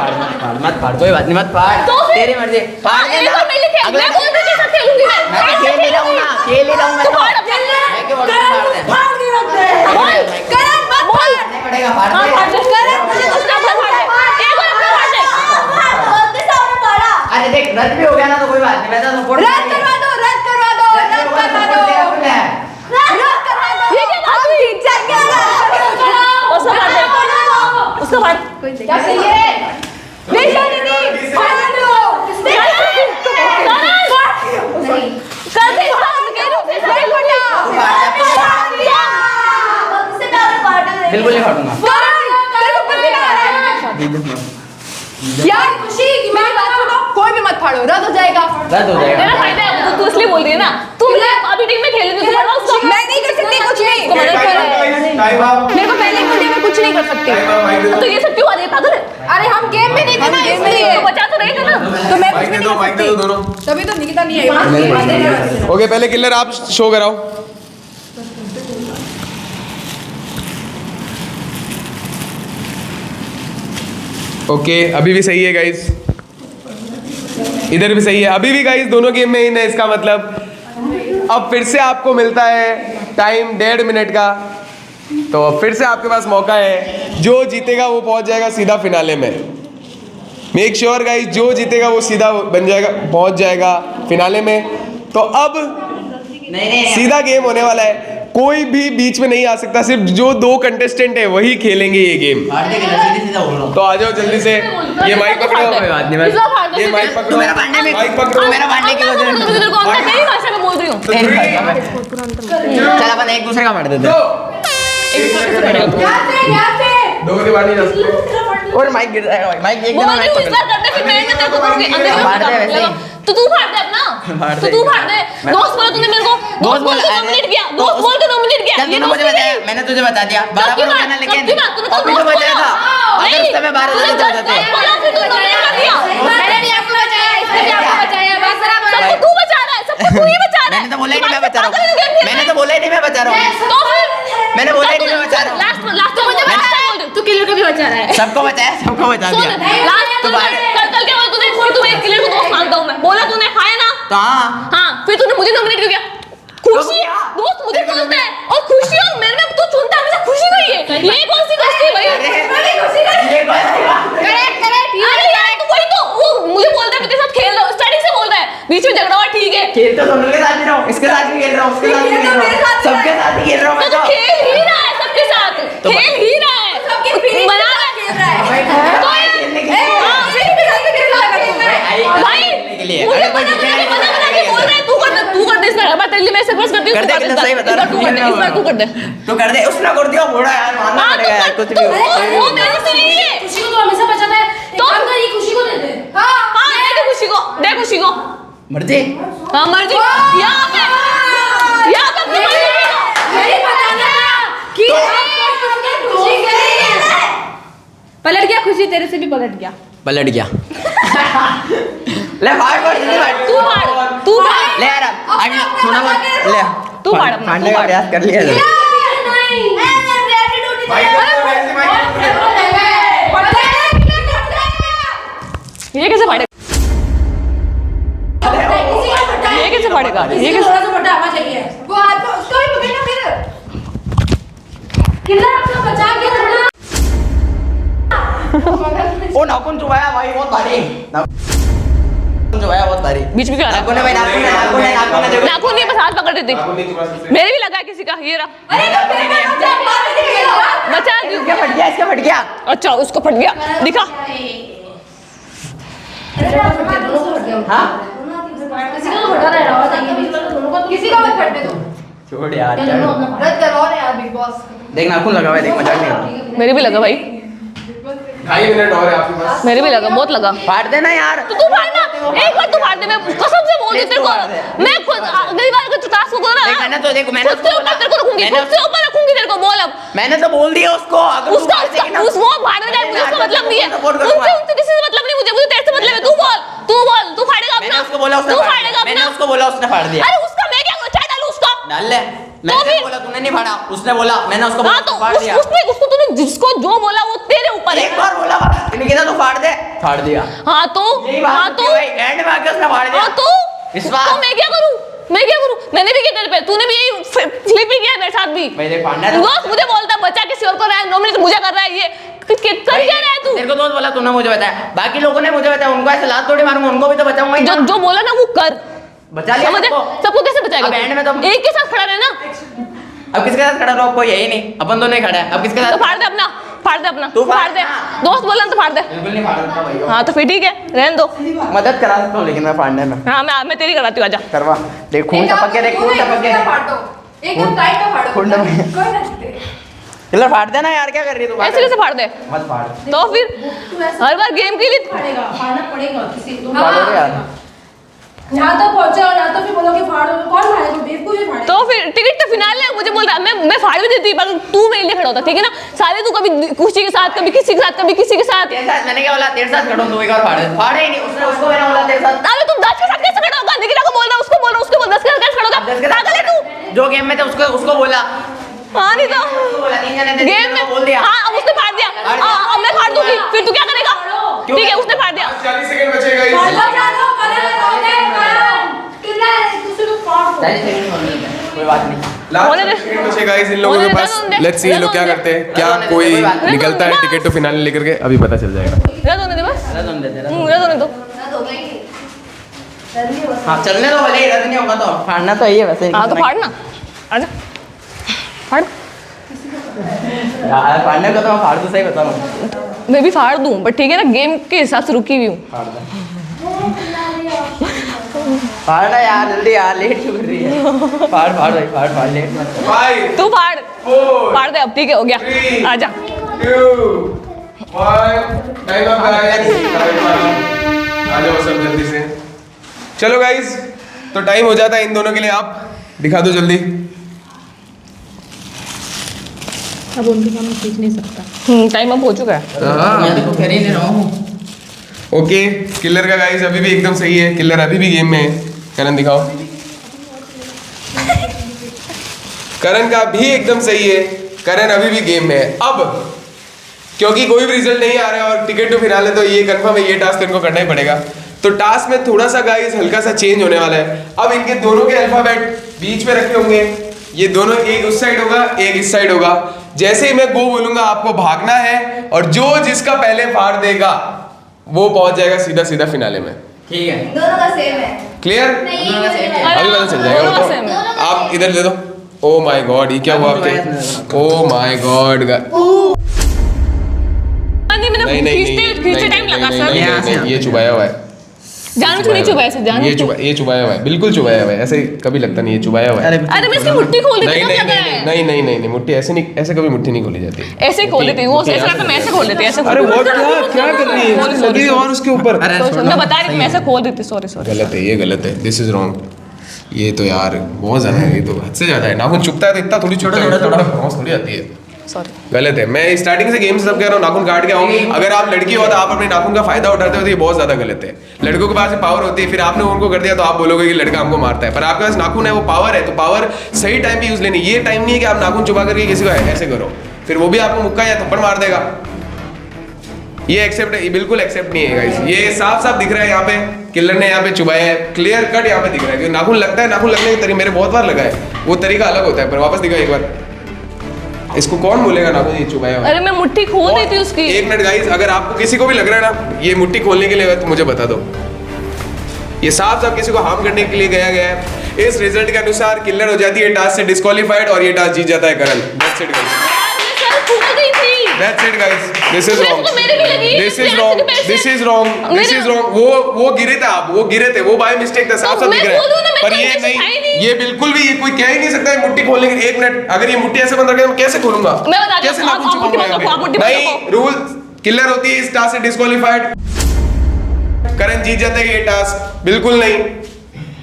मत फाड़ कोई बात नहीं मत फाड़ तो फिर? तेरी मर्जी फाड़ एक बार मैं लेके मैं बोल रही थी साथ खेलूंगी मैं तो खेल ले रहा हूं ना खेल ले रहा हूं मैं तो तो फाड़ अपने मैं क्यों बोल रहा हूं फाड़ दे बोल करण मत बोल नहीं पड़ेगा फाड़ हाँ दे फाड़ दे करण मुझे कुछ ना फाड़ दे एक बार अपना फाड़ दे। अरे देख रद्द भी हो गया ना तो कोई बात नहीं मैं तो सपोर्ट रद्द करवा दो ये क्या बात हुई? उसका फाड़ दे उसका फाड़ क्या चाहिए? नहीं जाने दी फाड़ दो कर दे बिल्कुल नहीं फाड़ूंगा यार खुशी की मेरी बात सुनो कोई भी मत फाड़ो रद्द हो जाएगा। रद्द हो जाएगा मेरा फायदा है तू इसलिए बोल रही है ना तुम अभी टीम में खेल रही हो मैं नहीं कर सकती कुछ नहीं मेरे को पहले मुझे मैं कुछ नहीं कर सकती तो ये सब क्यों आ रही है पागल? अरे हम गेम में नहीं थे ना इसलिए तो बचा तो रहेगा ना तो मैं कुछ नहीं कर सकती दोनों। तभी तो निकिता नहीं आई। ओके पहले किलर आप शो कराओ। ओके अभी भी सही है गाइस, इधर भी सही है, अभी भी गाइस दोनों गेम में इन है। इसका मतलब अब फिर से आपको मिलता है टाइम 1.5 मिनट का। तो अब फिर से आपके पास मौका है, जो जीतेगा वो पहुंच जाएगा सीधा फिनाले में। मेक श्योर गाइस, जो जीतेगा वो सीधा बन जाएगा, पहुंच जाएगा फिनाले में। तो अब सीधा गेम होने वाला है, कोई भी बीच में नहीं आ सकता, सिर्फ जो 2 कंटेस्टेंट है वही खेलेंगे ये गेम। तो आ जाओ जल्दी से, ये माइक पकड़ो, ये माइक पकड़ो, माइक पकड़ो, मेरा बांटने की वजह मेरी भाषा में बोल रही हूँ। चल अपन एक दूसरे का बांट देते दो के बाद नहीं जा सकते। और माइक गिर जाएगा भाई, माइक एक बोल जगह रही माइक हूँ, इस पकड़ बार करते फिर मैं तेरे को दूंगी। अंदर में बांट दे वैसे ही। तो तू फाड़ दे अपना, तो तू फाड़ दे। दोस्त बोला तूने मेरे को, दोस्त बोल के डोमिनेट किया, दोस्त बोल के डोमिनेट किया। चल तूने मुझे बताया, मैंने तुझे बता दिया 12 पर होगा ना, लेकिन अभी तो बचाया था। अगर उस समय 12 नहीं चल जाते। फिर तू डोमिनेट कर दिया। मैंने नहीं आपको बचाया, इसने भी आपको बचाया, बस जरा सबको तू बचा रहा है, सबको तू ही बचा रहा है। मैंने तो बोला ही नहीं मैं बचा रहा हूँ, मैंने तो बोला ही नहीं मैं बचा रहा हूँ, तो फिर मैंने बोला ही नहीं मैं बचा रहा हूँ। लास्ट मुझे बचा बोल तू किलर को भी बचा रहा है। सबको बचाया, सबको बचा सुन दिया। लास्ट तो कल क्या बोला तूने, तू एक किलर को दोस्त मानता हूँ मैं, बोला तूने, हाँ है ना? तो हाँ, हाँ, फिर तूने मुझे नॉमिनेट क्यों किया? खुशी दोस्त मुझे चुनता है, और खुशी और मेरे में तू चुनता है, मुझे खुशी नहीं है। ये कौन सी दोस्ती है भाई? ये कौन सी बात? अरे यार तू वही तो, वो मुझे बोलता है मैं तेरे साथ खेल रहा हूँ, स्टार्टिंग से बोल रहा है, बीच में झगड़ा हुआ ठीक है। खेल तो दोनों के साथ भी रहा हूँ, इसके साथ भी खेल रहा हूँ, उसके साथ भी खेल रहा हूँ, सबके साथ ही खेल रहा हूँ मैं तो तो। खेल ही रहा है सबके साथ, खेल ही रहा है, बना रहा है। तो खेलने के लिए भाई मुझे बना के बोल रहा है, तू कर दे इस बार। मैं तेरे लिए मैं सपोर्ट करती हूँ, कर दे, सही बता रहा हूँ। इस बार तू कर दे। तू कर दे, उसने कर दिया बूढ़ा यार, मानना हाँ पड़ेगा यार, कुछ भी हो। वो मेरे से नहीं है, खुशी को तो हमेशा बचाता है, तो काम कर, ये खुशी को दे दे। हाँ दे खुशी को, दे खुशी को। मर्जी हाँ मर्जी, यहाँ पे अपनी मर्जी को। यही बताना कि आप खुशी करेंगे। पलट गया खुशी, तेरे से भी पलट गया। पलट गया। ले फाड़ फाड़ जल्दी फाड़। तू फाड़ ले यार आगे थोड़ा बहुत ले तू फाड़ अपना, फाड़ने तू का फाड़। प्रयास कर लिया जरा। ये कैसे फाड़ेगा? ये कैसे फाड़ेगा? ये कैसे? थोड़ा सा मोटा आवाज चाहिए। वो हाथ को उसको भी पकड़ना फिर। कितना अपना बचा के रखना। ओ नाखून चुभाया भाई, बहुत भारी नाखून चुभाया, बहुत भारी। बीच में क्यों आ रहा है? नाखून है भाई, नाखून है, नाखून है, नाखून है, देखो। नाखून नहीं, बस हाथ पकड़ देती। मेरे भी लगा है किसी का, ये रहा। अरे तो मेरे को बचा, मार दे। बचा इसका फट गया, इसका फट गया। अच्छा उसको फट गया, दिखा। हाँ किसी का तो फटा रहा है, आवाज आई है बीच में, दोनों को किसी का मत फटने दो। छोड़ यार, रद्द करवाओ ना यार बिग बॉस। देख नाखून लगा हुआ है, देख मजाक नहीं कर रहा। मेरे भी लगा भाई, 2.5 मिनट और है आपके पास। मेरे भी लगा, बहुत लगा। फाड़ देना यार। तो तू फाड़ना, एक बार तू फाड़ दे, मैं कसम से बोल रही हूँ तेरे को। मैं खुद अगली बार अगर तू टास्क को ना, देख मैंने तो देखो, मैंने खुद से ऊपर तेरे को रखूंगी, खुद से ऊपर रखूंगी तेरे को। बोल अब। मैंने तो बोल दिया उसको, अगर तू फाड़ देगी ना उस वो फाड़ने जाए, मुझे उसका मतलब नहीं है। सपोर्ट करूंगा। उनसे किसी से मतलब नहीं, मुझे तेरे से मतलब है। तू बोल, तू फाड़ेगा मैंने अपना, उसको बोला, उसने तू फाड़ फाड़ेगा दिया। मैंने अपना। उसको बोला, उसने फाड़ दिया। अरे उसका मैं क्या करूं, चाय डालूं उसका? डाल ले, मैंने फिर? बोला, तूने नहीं फाड़ा, उसने बोला, मैंने उसको हाँ बोला, तो तू फाड़ दिया। उसको तूने जिसको जो बोला वो तेरे ऊपर एक है। बार बोला, निकिता तू फाड़ दे, फाड़ दिया। हाँ तो, यही बात हाँ होती तो, है भाई, एंड में आके उसने फाड़ दिया। हाँ तो, विश्वास। तो मैं क्या करूं? मैं क्या करूं? मैंने भी किया तेरे पे, तूने भी यही फ्लिप ही किया है मेरे साथ भी। भाई देख फाड़ना था। दोस्त मुझे बोलता है बच्चा किसी और को रहा है, नॉमिनेट मुझे कर रहा है, ये कर क्या रहा है तू? तेरे को दोस्त बोला, तूने मुझे बताया, बाकी लोगों ने मुझे बताया, उनको ऐसे लात थोड़ी मारूंगा, उनको भी तो बचाऊंगा ही जो ना। जो बोला ना वो कर, बचा लिया समझे? सबको। सबको कैसे बचाएगा अब तू? एंड में तो- एक के साथ खड़ा रहना। अब किसके साथ खड़ा रहो, कोई यही नहीं, अपन तो नहीं खड़ा है, अब किसके तो साथ? फाड़ दे अपना, फाड़ दे अपना, तू फाड़ फाड़ दे। ना। दोस्त बोला ना तो फाड़ दे। बिल्कुल नहीं फाड़ सकता भाई। हाँ तो फिर ठीक है, रहने दो। मदद करा सकता हूँ लेकिन मैं फाड़ने में। हाँ मैं तेरी कराती हूँ, आजा। करवा देख, खून टपक के देख, खून टपक के देख। एकदम टाइट में फाड़ो। खून टपक के। कोई ना चलो फाड़ देना यार, क्या कर रही है तू? ऐसे कैसे फाड़ दे? मत फाड़। तो फिर हर बार गेम के लिए फाड़ेगा, फाड़ना पड़ेगा किसी को। फाड़ो यार। यहाँ तक पहुंचे और यहाँ तक फिर बोलो कि फाड़ो, कौन फाड़ेगा? बेवकूफ ही फाड़ेगा। तो फिर टिकट तो फिनाले है, मुझे बोल रहा है मैं फाड़ भी देती पर तू मेरे लिए खड़ा होता, ठीक है ना? सारे तू कभी खुशी के साथ, कभी किसी के साथ, कभी किसी के साथ। तेरे साथ मैंने क्या बोला, तेरे साथ खड़ा हूँ, तू एक और फाड़ दे। फाड़े ही नहीं, उसने उसको मैंने बोला तेरे साथ। अबे तुम 10 के साथ कैसे खड़ा होगा? निकिता को बोल रहा, उसको बोल रहा, उसको बोल 10 के साथ कैसे खड़ा अब 10 के होगा? साथ पागल है तू? जो गेम में थे उसको बोला, हाँ नहीं तो उसको बोला, 3 जने थे, गेम में बोल दिया। हाँ अब उसने फाड़ दिया, अब मैं फाड़ दूंगी, फिर तू क्या करेगा? ठीक है उसने फाड़ दिया। 40 सेकंड बचेगा। फाड़ो, फाड़ो, फाड़ो, फाड़ो, कितना है? दूसरे को फाड़ कोई बात नहीं। होने दे। लास्ट बचे गाइस इन लोगों होने के दे, पास। होने दे। लेट्स सी ये लोग क्या करते हैं, क्या कोई निकलता है टिकट टू फिनाले लेकर के, अभी पता चल जाएगा। रह दो दे बस। रह दो हाँ चलने दो भले, इधर नहीं होगा तो फाड़ना तो यही है वैसे। हाँ तो फाड़ना, आजा फाड़। यार फाड़ने का तो मैं फाड़ दूँ, सही बताऊँ। मैं भी फाड़ दूँ बट ठीक है ना, गेम के हिसाब से रुकी हुई हूँ। फाड़ना यार जल्दी यार, लेट क्यों कर रही है? फाड़ फाड़ भाई, फाड़ फाड़, लेट मत कर। 5 तू फाड़ 4 फाड़ दे अब, ठीक है हो गया। 3 आजा 2 1 टाइम अप गाइस। आ जाओ सब जल्दी से। चलो गाइस, तो टाइम हो जाता है इन दोनों के लिए, आप दिखा दो जल्दी। अब उनके सामने खींच नहीं सकता। टाइम अप हो चुका है। मैं तो कर ही नहीं रहा हूँ। ओके, किलर का गाइस अभी भी एकदम सही है, किलर अभी भी गेम में है। करण दिखाओ। करण का भी एकदम सही है, करण अभी भी गेम में है। अब क्योंकि कोई भी रिजल्ट नहीं आ रहा है और टिकट टू फिनाले तो ये कंफर्म है, ये टास्क इनको करना ही पड़ेगा। तो टास्क में थोड़ा सा गाइस हल्का सा चेंज होने वाला है। अब इनके दोनों के अल्फाबेट बीच में रखे होंगे, ये दोनों एक उस साइड होगा एक इस साइड होगा। जैसे ही मैं गो बोलूंगा आपको भागना है, और जो जिसका पहले फाड़ देगा वो पहुंच जाएगा सीधा सीधा फिनाले में। ठीक है। दोनों का सेम है। क्लियर? अभी पता चल जाएगा वो तो। आप इधर दे दो। ओ माय गॉड, ये क्या हुआ आपके? Oh my God. नहीं नहीं खींचते टाइम लगा सर। ये चुबाया हुआ है, जानबूझ के नहीं चुबाया सर, जानबूझ ये चुबाया हुआ है, बिल्कुल चुबाया हुआ है। ऐसे कभी लगता नहीं, ये चुबाया हुआ है। अरे मैं इसकी मुट्ठी खोल देती नहीं हूँ, नहीं क्या कर रहा नहीं है? नहीं नहीं नहीं नहीं, मुट्ठी ऐसे नहीं, ऐसे कभी मुट्ठी नहीं खोली जाती। ऐसे ही खोल देती हूँ, वो ऐसे करता मैं ऐसे खोल देती ऐसे। अरे वो क्या कर रही है? Sorry, लगी और उसके ऊपर। मैं बता रही थी मैं ऐसे खोल देती, सॉरी सॉरी। गलत है, ये गलत है, दिस इज रॉन्ग। ये तो यार बहुत ज्यादा है, ये तो हद से ज्यादा है। नाखून चुभता है तो इतना थोड़ी चुभता है, थोड़ा भौंस थोड़ी आती है। सॉरी गलत है। मैं स्टार्टिंग से गेम से सब कह रहा हूँ, नाखून काट के आओ। अगर आप लड़की हो तो आप अपने नाखून का फायदा उठाते हो तो ये बहुत ज्यादा गलत है। लड़कों के पास पावर होती है, फिर आपने उनको कर दिया तो आप बोलोगे कि लड़का हमको मारता है, पर आपके पास नाखून है, वो पावर है, तो पावर सही टाइम पे यूज लेनी। ये टाइम नहीं है कि आप नाखून चुबा करके किसी को ऐसे करो, फिर वो भी आपको मुक्का या थप्पड़ मार देगा। ये एक्सेप्ट है, बिल्कुल एक्सेप्ट नहीं है गाइस। ये साफ साफ दिख रहा है यहाँ पे, किलर ने यहाँ पे चुबाया है, क्लियर कट यहाँ पे दिख रहा है कि नाखून लगता है। नाखून लगने के तरीके मेरे बहुत बार लगा है, वो तरीका अलग होता है। पर वापस दिखा एक बार, इसको कौन बोलेगा नाखून ये चुबाया हुआ है? अरे मैं मुट्ठी खोल देती हूँ उसकी। एक मिनट गाइस, अगर आपको किसी को भी लग रहा है ना ये मुट्ठी खोलने के लिए तो मुझे बता दो। ये साफ साफ किसी को हार्म करने के लिए गया गया है। इस रिजल्ट के अनुसार किलर हो जाती है टास्क से डिस्क्वालीफाइड और ये टास्क जीत जाता है Karan. That's it guys, that's it guys, this is wrong, this is wrong, this is wrong, this is wrong. वो गिरे थे आप, वो गिरे थे, वो बाय मिस्टेक था, साफ साफ दिख रहा है। पर ये नहीं, ये बिल्कुल भी, ये कोई कह ही नहीं सकता है मुट्ठी खोलने के। एक मिनट, अगर ये मुट्ठी ऐसे बंद रखे मैं कैसे खोलूंगा? मैं बता कैसे दूं, नाखून आप मुट्ठी बंद रखो, आप मुट्ठी बंद नहीं, रखो। रूल किलर होती है, इस टास्क से डिस्क्वालीफाइड। करण जीत जाता है ये टास्क, बिल्कुल नहीं,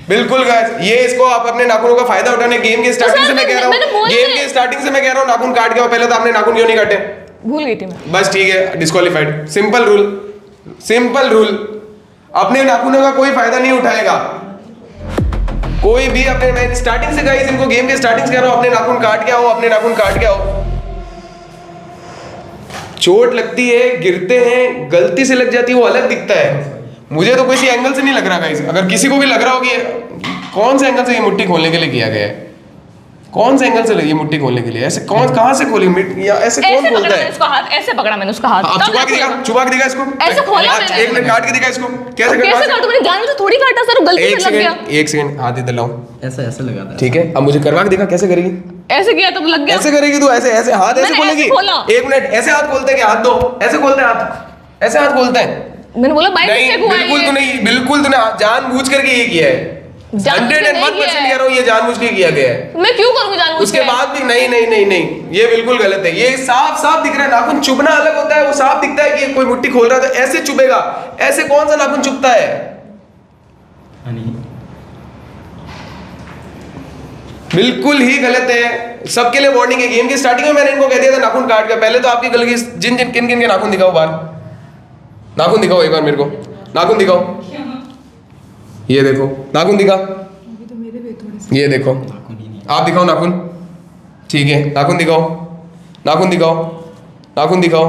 बिल्कुल गाइस। ये इसको आप अपने नाखूनों का फायदा उठाने, गेम के स्टार्टिंग से मैं कह रहा हूँ, गेम के स्टार्टिंग से मैं कह रहा हूँ नाखून काट के आओ। पहले तो आपने नाखून क्यों नहीं काटे? भूल गई थी मैं। बस ठीक है, disqualified. Simple rule, simple rule. अपने नाखूनों का कोई फायदा नहीं उठाएगा कोई भी। अपने, मैं स्टार्टिंग से गाइस इनको गेम के स्टार्टिंग से कह रहा हूँ, अपने नाखून काट के आओ, अपने नाखून काट के आओ। चोट लगती है, गिरते हैं, गलती से लग जाती है, वो अलग दिखता है। मुझे तो किसी एंगल से नहीं लग रहा गाइस। अगर किसी को भी लग रहा हो कि कौन से एंगल से ये मुट्ठी खोलने के लिए किया गया है, कौन से एंगल से ये मुट्ठी खोलने के लिए, ऐसे कौन, कहां से खोली या ऐसे कौन खोलता है? इसका हाथ ऐसे पकड़ा मैंने, उसका हाथ। आप चुबा के दिखा, चुबा के दिखा इसको। ऐसे खोला मैंने। एक मिनट काट के दिखा इसको, कैसे कैसे काटूं? मैंने जानबूझ के थोड़ी काटा सर, वो गलती से लग गया। एक सेकंड हाथ इधर लाओ, ऐसा ऐसा लगा था। ठीक है। अब मुझे करवा के दिखा कैसे करेगी। ऐसे किया तो लग गया। ऐसे करेगी तू, ऐसे ऐसे हाथ ऐसे मैंने खोलेगी। ऐसे खोला। एक मिनट, ऐसे हाथ खोलते हैं क्या? हाथ दो, ऐसे खोलते हैं हाथ, ऐसे हाथ खोलते हैं। मैंने बोला बाइक नहीं, से हुआ बिल्कुल है। तूने, बिल्कुल तूने जानबूझ करके ये किया है। 101% कह रहा हूँ, ये जानबूझ के किया गया है। मैं क्यों करूँ जानबूझ के? उसके बाद भी नहीं नहीं नहीं नहीं, ये बिल्कुल गलत है। ये साफ साफ दिख रहा है, नाखून चुभना अलग होता है। वो साफ दिखता है कि कोई मुट्ठी खोल रहा है तो ऐसे चुभेगा, ऐसे कौन सा नाखून चुभता है? बिल्कुल ही गलत है। सबके लिए वार्निंग है। गेम की स्टार्टिंग में मैंने इनको कह दिया था नाखून काट के। पहले तो आपकी गलती, जिन जिन किन किन के नाखून दिखाओ बाहर, नाखून दिखाओ एक बार मेरे को, नाखून दिखाओ। ये देखो नाखून दिखा, ये देखो, आप दिखाओ नाखून, ठीक है। नाखून दिखाओ, नाखून दिखाओ, नाखून दिखाओ,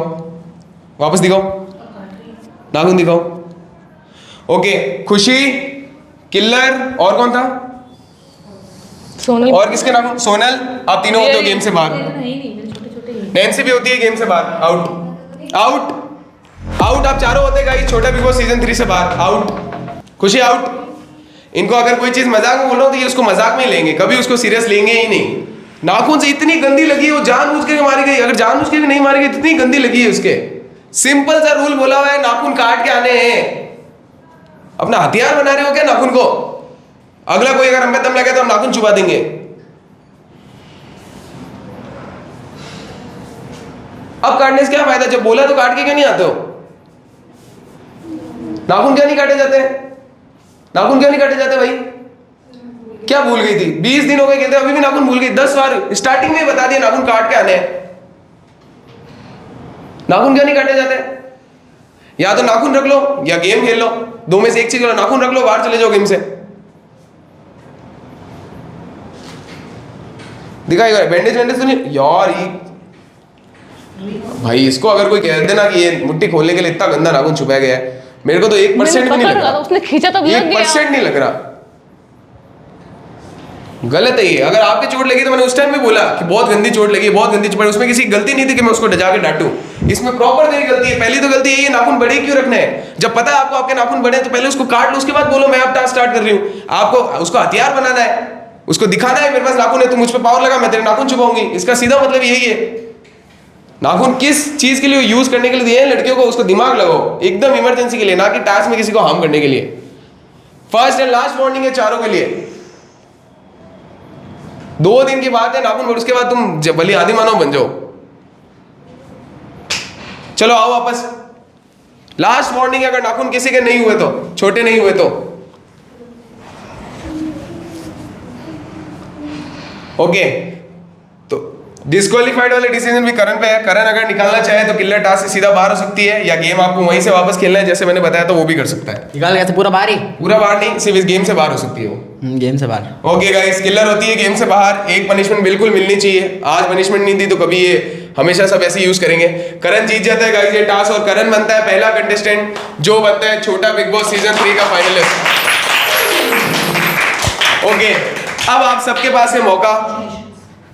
वापस दिखाओ, नाखून दिखाओ। ओके, खुशी, किलर और कौन था? सोनल और किसके नाखून? सोनल, आप तीनों होते हो गेम से बाहर। नैन्सी भी होती है गेम से बाहर, आउट आउट आउट। आप चारों होते गाइस छोटा बिग बॉस सीजन 3 से बाहर, आउट। खुशी आउट। इनको अगर कोई चीज मजाक में बोल रहा हूं तो ये उसको मजाक में ही लेंगे, कभी उसको सीरियस लेंगे ही नहीं। नाखून से इतनी गंदी लगी है, वो जानबूझ के मारी गई। अगर जानबूझ के भी नहीं मारी गई, इतनी गंदी लगी है उसके। सिंपल सा रूल बोला हुआ है, नाखून काट के आने हैं। अपना हथियार बना रहे हो क्या नाखून को? अगला कोई अगर हम पे दम लगे तो हम नाखून छुपा देंगे। अब काटने से क्या फायदा? जब बोला तो काट के क्यों नहीं आते हो? नाखून क्यों नहीं काटे जाते? नाखून क्यों नहीं काटे जाते भाई? क्या भूल गई थी? 20 दिन हो गए कहते अभी भी नाखून भूल गई। 10 बार स्टार्टिंग में बता दिया नाखून काट के आने हैं। नाखून क्यों नहीं काटे जाते? या तो नाखून रख लो या गेम खेल लो, दो में से एक चीज करो। नाखून रख लो, बाहर चले जाओ गेम से। दिखाई बैंडेज वैंडेज तो नहीं यार। ये भाई इसको अगर कोई कह देना कि ये मुट्ठी खोलने के लिए इतना गंदा नाखून छुपाया गया है, मेरे को तो 1% भी नहीं लग रहा। उसने खींचा तो लग गया। 1% नहीं लग रहा। गलत है ये। अगर आपकी चोट लगी तो मैंने उस टाइम भी बोला कि बहुत गंदी चोट लगी, बहुत गंदी चोट। उसमें किसी गलती नहीं थी कि मैं उसको जाके डांटूं। इसमें प्रॉपर तेरी गलती है। पहली तो गलती है ये नाखून बड़े क्यों रखने हैं? जब पता है आपको आपके नाखून बड़े तो पहले उसको काट लो, उसके बाद बोलो मैं अब टास्क स्टार्ट कर रही हूँ। आपको उसको हथियार बनाना है, उसको दिखाना है मेरे पास नाखून है, तू मुझ पर पावर लगा, मैं तेरे नाखून छुपाऊंगी। इसका सीधा मतलब यही है। नाखून किस चीज के लिए यूज करने के लिए दिए हैं लड़कियों को? उसको दिमाग लगाओ, एकदम इमरजेंसी के लिए, ना कि टास्क में किसी को हार्म करने के लिए। फर्स्ट एंड लास्ट वार्निंग है चारों के लिए। 2 दिन की बात है नाखून, उसके बाद तुम भली आदि मानव बन जाओ। चलो आओ वापस। लास्ट वार्निंग है, अगर नाखून किसी के नहीं हुए तो, छोटे नहीं हुए तो ओके। तो डिस्क्वालीफाइड वाले डिसीजन भी करण पे है। करण अगर निकालना चाहे तो किलर टास्क से सीधा बाहर हो सकती है, या गेम आपको वहीं से वापस खेलना है जैसे मैंने बताया, तो वो भी कर सकता है। निकाल कैसे? पूरा बाहर ही? पूरा बाहर नहीं, सिर्फ इस गेम से बाहर हो सकती है वो। गेम से बाहर। ओके गाइस, किलर होती है गेम से बाहर। एक पनिशमेंट बिल्कुल मिलनी चाहिए। आज पनिशमेंट नहीं दी तो कभी ये हमेशा सब ऐसे यूज करेंगे। करण जीत जाता है गाइस ये टास्क, और करण बनता है पहला कंटेस्टेंट जो बनता है छोटा बिग बॉस सीजन 3 का फाइनलिस्ट। ओके, अब आप सबके पास है मौका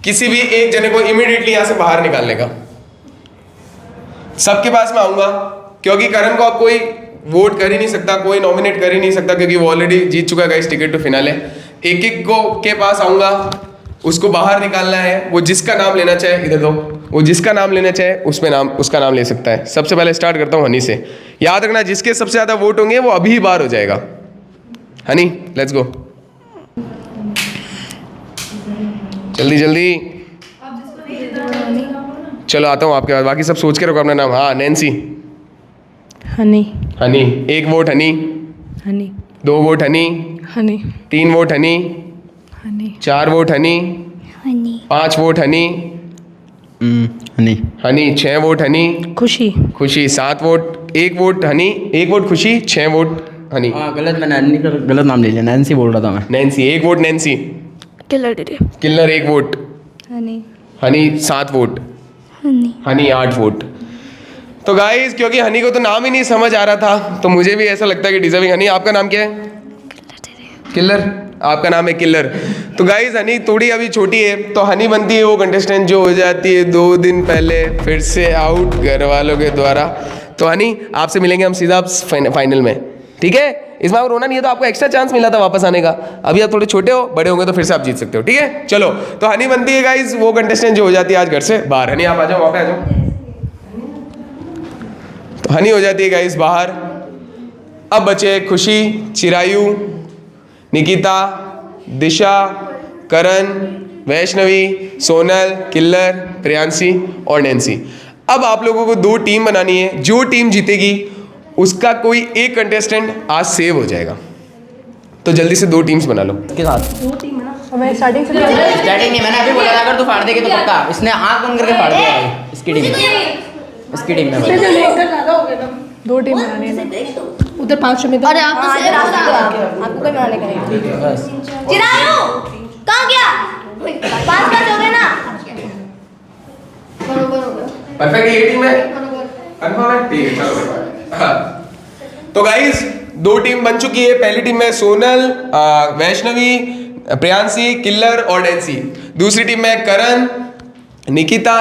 किसी भी एक जने को इमीडिएटली यहां से बाहर निकालने का। सबके पास मैं आऊंगा, क्योंकि करण को अब कोई वोट कर ही नहीं सकता, कोई नॉमिनेट कर ही नहीं सकता, क्योंकि वो ऑलरेडी जीत चुका है गाइस टिकट टू फिनाले। एक एक को के पास आऊंगा, उसको बाहर निकालना है। वो जिसका नाम लेना चाहे, इधर दो, वो जिसका नाम लेना चाहे उसमें नाम उसका नाम ले सकता है। सबसे पहले स्टार्ट करता हूँ हनी से। याद रखना जिसके सबसे ज्यादा वोट होंगे वो अभी ही बाहर हो जाएगा। हनी लेट्स गो, जल्दी जल्दी। चलो आता हूँ आपके पास, बाकी सब सोच के रखो अपना नाम। हाँ Nancy. Honey. Honey, 1 vote Honey. Honey. 2 vote Honey. Honey. 3 vote Honey. Honey. 4 vote Honey. Honey. 5 vote Honey. Honey. Honey 6 vote Honey. खुशी। खुशी 7 वोट। 1 वोट हनी, 1 वोट खुशी, 6 वोट हनी। गलत, मैंने हनी का गलत नाम ले लिया, नैन्सी बोल रहा था मैं। Nancy 1 vote Nancy. किलर दीदी। Killer 1 vote. Honey. Honey 7 vote. Honey. Honey 8 vote. तो गाइस क्योंकि हनी को तो नाम ही नहीं समझ आ रहा था, तो मुझे भी ऐसा लगता है कि डिजर्विंग। हनी आपका नाम क्या है? किलर। आपका नाम है किलर। तो गाइस हनी थोड़ी अभी छोटी है, तो हनी बनती है वो कंटेस्टेंट जो हो जाती है 2 दिन पहले फिर से आउट घर वालों के द्वारा। तो हनी आपसे मिलेंगे हम सीधा फाइनल में, ठीक है? इस बार रोना नहीं है, तो आपको एक्स्ट्रा चांस मिला था वापस आने का। अभी आप थोड़े छोटे हो, बड़े होंगे तो फिर से आप जीत सकते हो, ठीक है? चलो, तो हनी बनती है गाइस वो कंटेस्टेंट जो हो जाती है आज घर से बाहर। हनी आप आ जाओ, वहाँ पे आ जाओ। तो हनी हो जाती है गाइस बाहर। अब बचे खुशी, चिरायु, निकिता, दिशा, करण, वैष्णवी, सोनल, किल्लर, प्रियांशी और नैन्सी। अब आप लोगों को 2 टीम बनानी है। जो टीम जीतेगी उसका कोई एक कंटेस्टेंट आज सेव हो जाएगा। तो जल्दी से 2 टीम्स बना लो। के साथ मैं स्टार्टिंग से स्टार्टिंग नहीं, मैंने अभी बोला था अगर तू फाड़ देगी तो पक्का। इसने आंख बंद करके फाड़ दिया भाई। इसकी टीम में, इसकी टीम में भाई। ज्यादा हो गया था। 2 टीम बनानी है उधर 5 में। अरे आपको कोई बनाने का नहीं। बस चिरायु कहाँ गया? 5 हो गए ना। परफेक्ट, ये टीम है कंफर्म है, ठीक है चलो। हाँ, तो गाइस 2 टीम बन चुकी है। पहली टीम में सोनल, वैष्णवी, प्रियांशी, किल्लर और डैंसी। दूसरी टीम में करण, निकिता,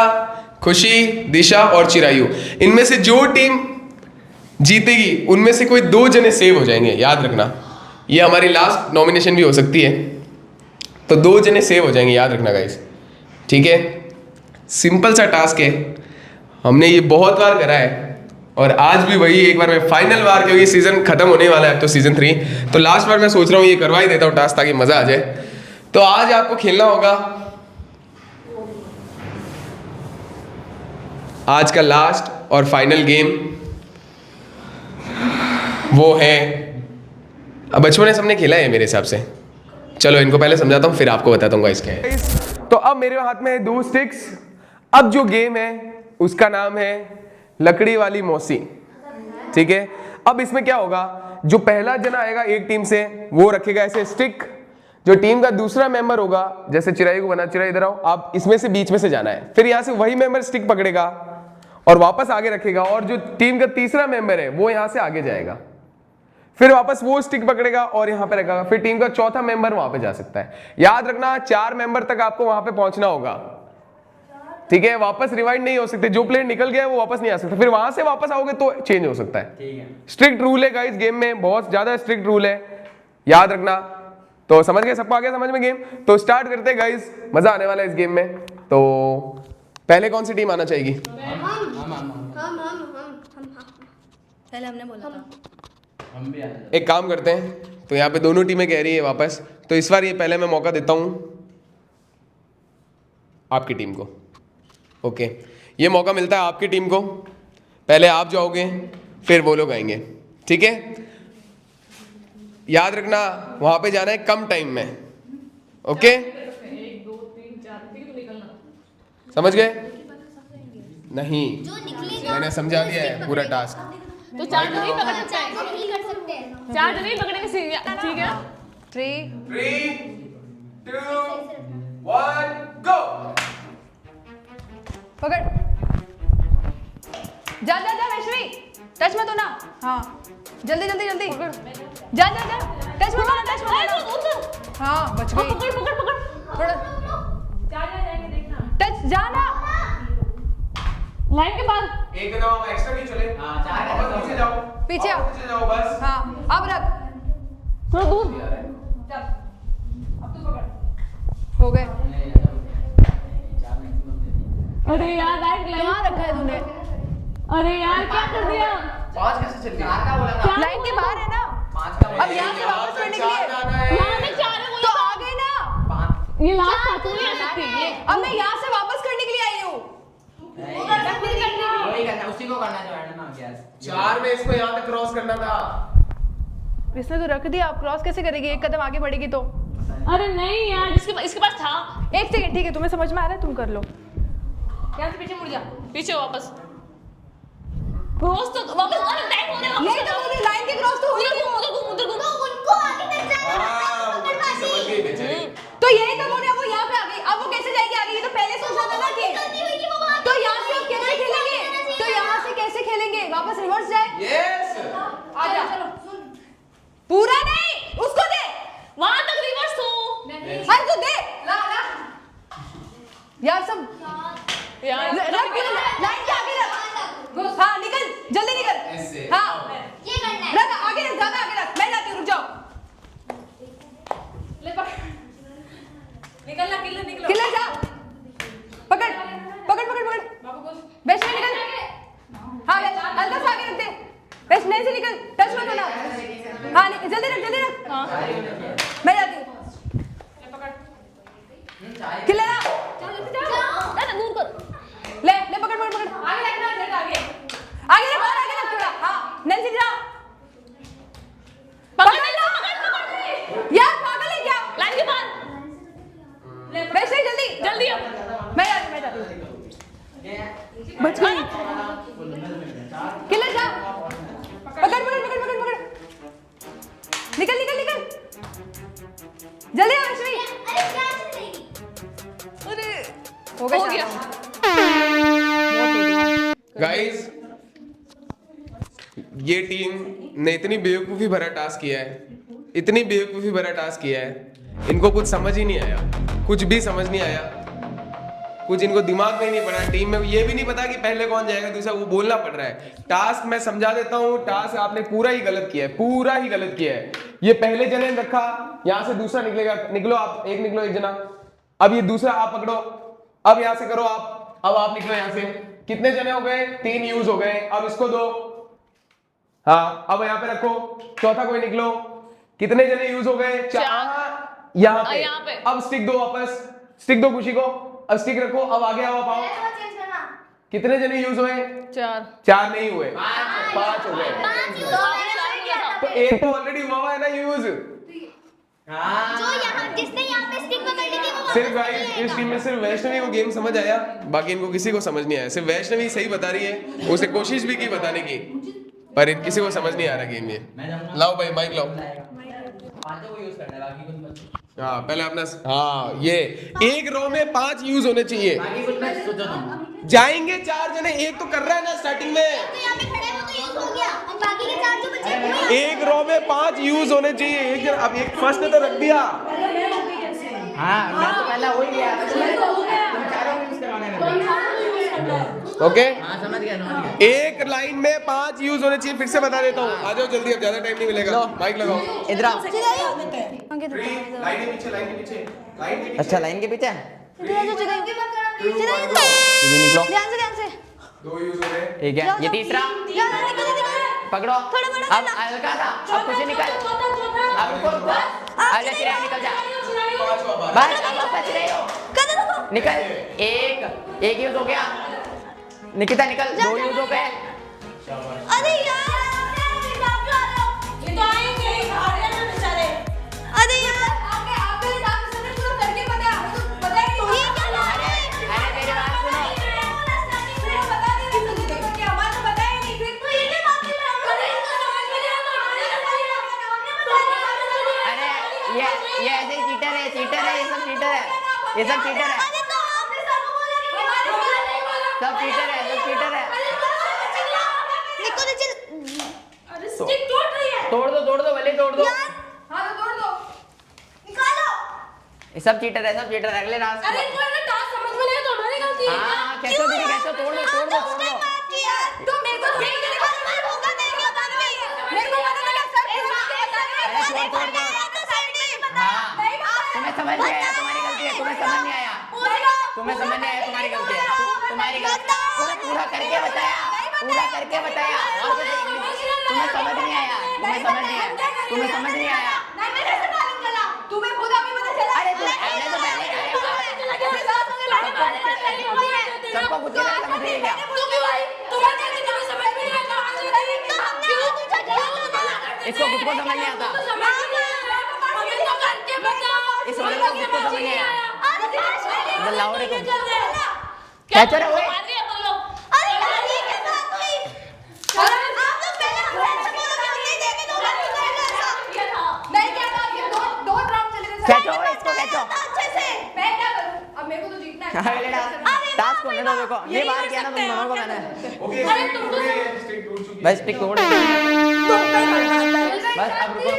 खुशी, दिशा और चिरायु। इनमें से जो टीम जीतेगी उनमें से कोई 2 जने सेव हो जाएंगे, याद रखना। ये हमारी लास्ट नॉमिनेशन भी हो सकती है, तो 2 जने सेव हो जाएंगे, याद रखना गाइस, ठीक है। सिंपल सा टास्क है, हमने ये बहुत बार करा है और आज भी वही एक बार मैं फाइनल बार, क्योंकि सीजन खत्म होने वाला है अब तो सीजन 3, तो लास्ट बार मैं सोच रहा हूँ ये करवा ही देता हूँ टास्क ताकि मजा आ जाए। तो आज आपको खेलना होगा आज का लास्ट और फाइनल गेम, वो है, अब बचपन में सबने खेला है मेरे हिसाब से। चलो इनको पहले समझाता हूँ फिर आपको बताता हूँ गाइस क्या है। तो अब मेरे हाथ में है 2 स्टिक्स। अब जो गेम है उसका नाम है लकड़ी वाली मौसी, ठीक है। अब इसमें क्या होगा, जो पहला जना आएगा एक टीम से वो रखेगा ऐसे स्टिक, जो टीम का दूसरा मेंबर होगा, जैसे चिराई को बना, चिराई इधर आओ, आप इसमें से बीच में से जाना है, फिर यहाँ से वही मेंबर स्टिक पकड़ेगा और वापस आगे रखेगा, और जो टीम का तीसरा मेंबर है वो यहाँ से आगे जाएगा, फिर वापस वो स्टिक पकड़ेगा और यहाँ पे रखेगा, फिर टीम का चौथा मेंबर वहां पे जा सकता है। याद रखना 4 मेंबर तक आपको वहां पे पहुंचना होगा, ठीक है। वापस रिवाइंड नहीं हो सकते, जो प्लेयर निकल गया है वो वापस नहीं आ सकता, फिर वहां से वापस आओगे तो चेंज हो सकता है। स्ट्रिक्ट रूल है गाइस गेम में, बहुत ज्यादा स्ट्रिक्ट रूल है, याद रखना। तो समझ गए, सबको आ गया समझ में गेम? तो स्टार्ट करते हैं गाइस, मजा आने वाला है इस गेम में। तो पहले कौन सी टीम आना चाहेगी? पहले हमने बोला था। एक काम करते हैं, तो यहाँ पे दोनों टीमें कह रही है वापस, तो इस बार ये पहले मैं मौका देता हूं आपकी टीम को। ओके, ये मौका मिलता है आपकी टीम को, पहले आप जाओगे फिर वो लोग आएंगे, ठीक है। याद रखना वहां पे जाना है कम टाइम में, ओके। 1 2 3 4 ठीक है, तो निकलना। समझ गए? नहीं, मैंने समझा दिया है पूरा टास्क। तो 4 जने ही पकड़ सकते हैं, 4 जने ही पकड़ेंगे, ठीक है। 3 3 2 1 गो। पकड़, जा जा जा वैष्णवी, टच मत होना। हाँ जल्दी जल्दी जल्दी, जा जा जा, टच मत होना, टच मत होना। हाँ बच गई, पकड़ पकड़ पकड़ थोड़ा जा जाएंगे, देखना। टच, जाना लाइन के बाद एक नाम एक्स्ट्रा नहीं चले, वापस पीछे जाओ, पीछे आओ। पीछे जाओ बस। हाँ अब रख, थोड़ा दूर। चल अब तू पकड़, हो गए। अरे यार लाइन कहाँ रखा है तूने? अरे यार क्या कर दिया? 5 कैसे चल रही है? लाइन के बाहर है ना, 5 का अब यहाँ से वापस करने के लिए यहाँ पे 4 है, तो आ गए ना। ये लास्ट था, तू नहीं आ सकती ये। अब मैं यहाँ से वापस करने के लिए आई हूँ। वही करना, उसी को करना जो है ना, गैस 4 में इसको यहाँ तक क्रॉस करना था। इसने तो रख दिया, अब क्रॉस कैसे करेगी? एक कदम आगे बढ़ेगी तो। अरे नहीं यार, इसके पास था। एक सेकंड, ठीक है, तुम्हें समझ में आ रहा है, तुम कर लो। यहाँ से पीछे मुड़ जा, पीछे वापस क्रॉस तो वापस, अरे टाइम होने वापस यही तो बोली, लाइन के क्रॉस तो हुई उधर नहीं घूम, वो। उधर घूम, उधर घूम। उनको आगे तक जाना हाँ, वो बच्ची समझ गई बेचारी। तो यही तो बोल रहा, वो यहाँ पे आ गई, अब वो कैसे जाएगी आगे? ये तो पहले सोचा था ना कि तो यहाँ से अब कैसे खेलेंगे? तो यहाँ से कैसे खेलेंगे? वापस रिवर्स जाए। यस, आजा चलो, पूरा नहीं, उसको दे, वहां तक रिवर्स हो हर को दे, ला ला यार सब यार। रख, लाइन के आगे रख। हाँ निकल, जल्दी ऐसे। निकल। हाँ ये करना है। रख, आगे रख, ज्यादा आगे रख, मैं जाती हूँ, रुक जाओ। ले पकड़, निकलना, किल्लर निकलो। किलर जा, पकड़ पकड़ पकड़ पकड़, बेस्ट में निकल। हाँ हल्का सा आगे रख दे, बेस्ट नहीं से निकल, टच मत होना। हाँ जल्दी रख, जल्दी रख। हाँ मैं जाती हूँ, किलर आ, ना दूर कर। ले ले पकड़ पकड़ पकड़, आगे रखना, आगे आगे रख, और आगे रख थोड़ा। हाँ नैन्सी जा, पकड़ पकड़ लो। पकड़ यार पागल है क्या? लाइन के बाद बेस्ट नहीं, जल्दी जल्दी अब। मैं जाती हूँ। बच गई, किलर जा, पकड़ पकड़ पकड़ पकड़ पकड़, निकल निकल निकल, जल्दी आ वैष्णवी। अरे क्या चलेगी? अरे हो गया। गाइस ये टीम ने इतनी बेवकूफ़ी भरा टास्क किया है, इतनी बेवकूफ़ी भरा टास्क किया है इनको कुछ समझ ही नहीं आया, कुछ भी समझ नहीं आया, कुछ इनको दिमाग में नहीं पड़ा। टीम में ये भी नहीं पता कि पहले कौन जाएगा दूसरा, वो बोलना पड़ रहा है। टास्क मैं समझा देता हूँ, टास्क आपने पूरा ही गलत किया है, पूरा ही गलत किया है। ये पहले जने ने रखा, यहाँ से दूसरा निकलेगा, निकलो आप, एक निकलो एक जना। अब ये दूसरा आप पकड़ो, अब यहाँ से करो आप, अब आप निकलो यहाँ से। कितने जने हो गए? 3 यूज हो गए। अब इसको दो, हाँ अब यहाँ पे रखो, चौथा कोई निकलो। कितने जने यूज हो गए? 4 यहाँ पे। अब स्टिक दो वापस, स्टिक दो खुशी को, अब स्टिक रखो। अब आगे आओ, आओ। कितने जने यूज हुए? 4 नहीं हुए, 5 हो गए। तो एक तो ऑलरेडी हुआ है ना यूज। जो यहाँ जिसने यहाँ पे स्टिक पकड़ी थी वो सिर्फ गाइस इस टीम में सिर्फ वैष्णवी को गेम समझ आया, बाकी इनको किसी को समझ नहीं आया। सिर्फ वैष्णवी सही बता रही है, उसने कोशिश भी की बताने की, पर किसी को समझ नहीं आ रहा गेम ये। लाओ भाई माइक लाओ। हाँ पहले अपना, हाँ ये एक रो में 5 यूज होने चाहिए। जाएंगे 4 जने, एक तो कर रहा है ना स्टार्टिंग में। यहाँ पे खड़े हो तो यूज हो गया, और बाकी के 4 जो बचे एक रो में 5 यूज होने चाहिए। एक जन, अब एक फर्स्ट ने तो रख दिया। हाँ मैं तो पहला हो ही गया, तुम चारों को यूज करवाने लगे। ओके हाँ समझ गया। एक लाइन में 5 यूज होने चाहिए। फिर से बता देता हूँ, आ जाओ जल्दी, अब ज्यादा टाइम नहीं मिलेगा। माइक लगाओ इधर आओ। लाइन के पीछे, लाइन के पीछे, लाइन के पीछे। अच्छा लाइन के पीछे निकलो ध्यान से 2 यूज हो गए। ठीक है, ये तीसरा पकड़ो। अब हल्का था, अब कुछ निकल, अब रुको, आजा चिराग निकल जा, बस अब बच रहे हो, निकल। एक यूज हो गया, निकिता निकल, 2 यूज हो गए। अरे यार ये तो आएंगे ही, आ रहे हैं बेचारे। अरे यार आपके डांस से पूरा करके पता है, तो पता ही नहीं। ये क्या कर रहे हैं? अरे मेरी बात सुनो, बता नहीं रही तुझे कि हमारा तो पता ही नहीं। फिर तो ये क्या बात है? अरे इसको समझ में नहीं आता, अरे ये ऐसे ही चीटर है, चीटर है, ये सब चीटर है, ये सब चीटर है, अरे तो आपने सर को बोला कि हमारे बोला नहीं बोला। सब चीटर है, सब चीटर है। निको तो चल अरे स्टिक टूट रही है। तोड़ दो भले तोड़ दो। हाँ तो तोड़ दो। निकालो। ये सब चीटर है, सब चीटर है। अगले रास्ते अरे इनको अगर टास्क समझ में नहीं है तो हमारी गलती है। हाँ कैसे दीदी, कैसे तोड़ दो। तो मेरे को थोड़ी ना पता था, होगा मेरे को पता नहीं। मेरे को पता था सर अरे छोड़ दो। हाँ तुम्हें समझ नहीं आया, तुम्हारी गलती है, तुम्हें समझ नहीं आया, तुम्हें समझ नहीं आया, तुम्हारी गलती है, तुम्हारी गलती। पूरा करके बताया, पूरा करके बताया, और कुछ नहीं। तुम्हें समझ नहीं आया, तुम्हें समझ नहीं आया, तुम्हें समझ नहीं आया। नहीं मेरे से मालूम चला, तुम्हें खुद अभी पता चला। अरे तुम हमने तो पहले सबको कुछ नहीं समझ नहीं गया। इसको खुद को समझ नहीं आता, इस वाले को खुद को समझ नहीं आया। लाओ रे तुम क्या चल रहा है? अरे यार ये क्या बात हुई? आप लोग पहले फ्रेंड्स को नहीं देंगे तो बात करेंगे ऐसा। नहीं क्या था, ये दो राउंड चले गए। कैचो इसको, कैचो। अच्छे से। मैं क्या करूं? अब मेरे को तो जीतना है। अगले टास्क होने दो, देखो ये बात किया ना तुम दोनों को मैंने। ओके स्टिक टूट चुकी है। बस टिक तोड़, बस अब रुको,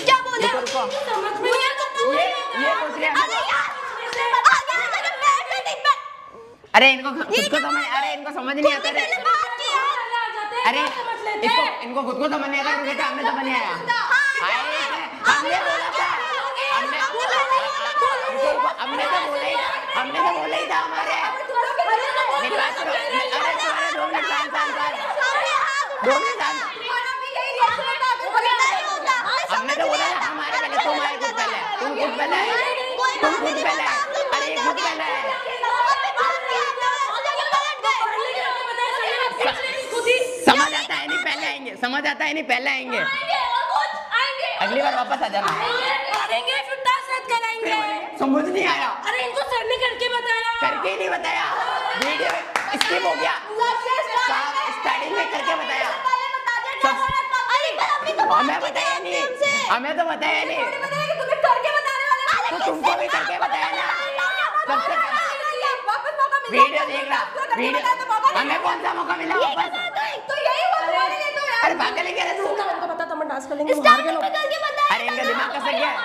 क्या बोले? रुको। समझ में नहीं आता। ये पूछ लिया। अरे यार आगे ना लगे बैठ नहीं बैठ। अरे इनको खुद को समझ, अरे इनको समझ नहीं आता। पहले बात किया। अरे इनको खुद को समझ नहीं आता, क्योंकि हमने समझ नहीं आया। हमने बोला था, हमने तो बोला ही था हमारे। मेरी बात सुनो, अरे तुम्हारे 2 मिनट शांत, 2 मिनट शांत। हमने तो बोला था हमारे पहले, तुम आए खुद पहले, तुम खुद पहले आए, तुम खुद पहले आए। अरे ये खुद पहले आए। समझ आता है नहीं, पहले आएंगे, समझ आता है नहीं, पहले आएंगे। अगली बार वापस आ जाना। समझ नहीं आया, अरे इनको सर ने करके बताया। करके ही नहीं बताया, वीडियो स्किप हो गया, स्टार्टिंग में करके बताया। हमें बताया नहीं, हमें तो बताया नहीं, तुम्हें करके बताने वाले तो तुमको भी करके बताया ना। सबसे वापस मौका मिला। वीडियो देख रहा, वीडियो हमें कौन सा मौका मिला वापस? तो यही हुआ तुम्हारे लिए तो यार। अरे पागल है क्या रे तू? उनको पता था हम डांस कर लेंगे। स्टार्टिंग में करके बताया। अरे इनका दिमाग कैसे गया है?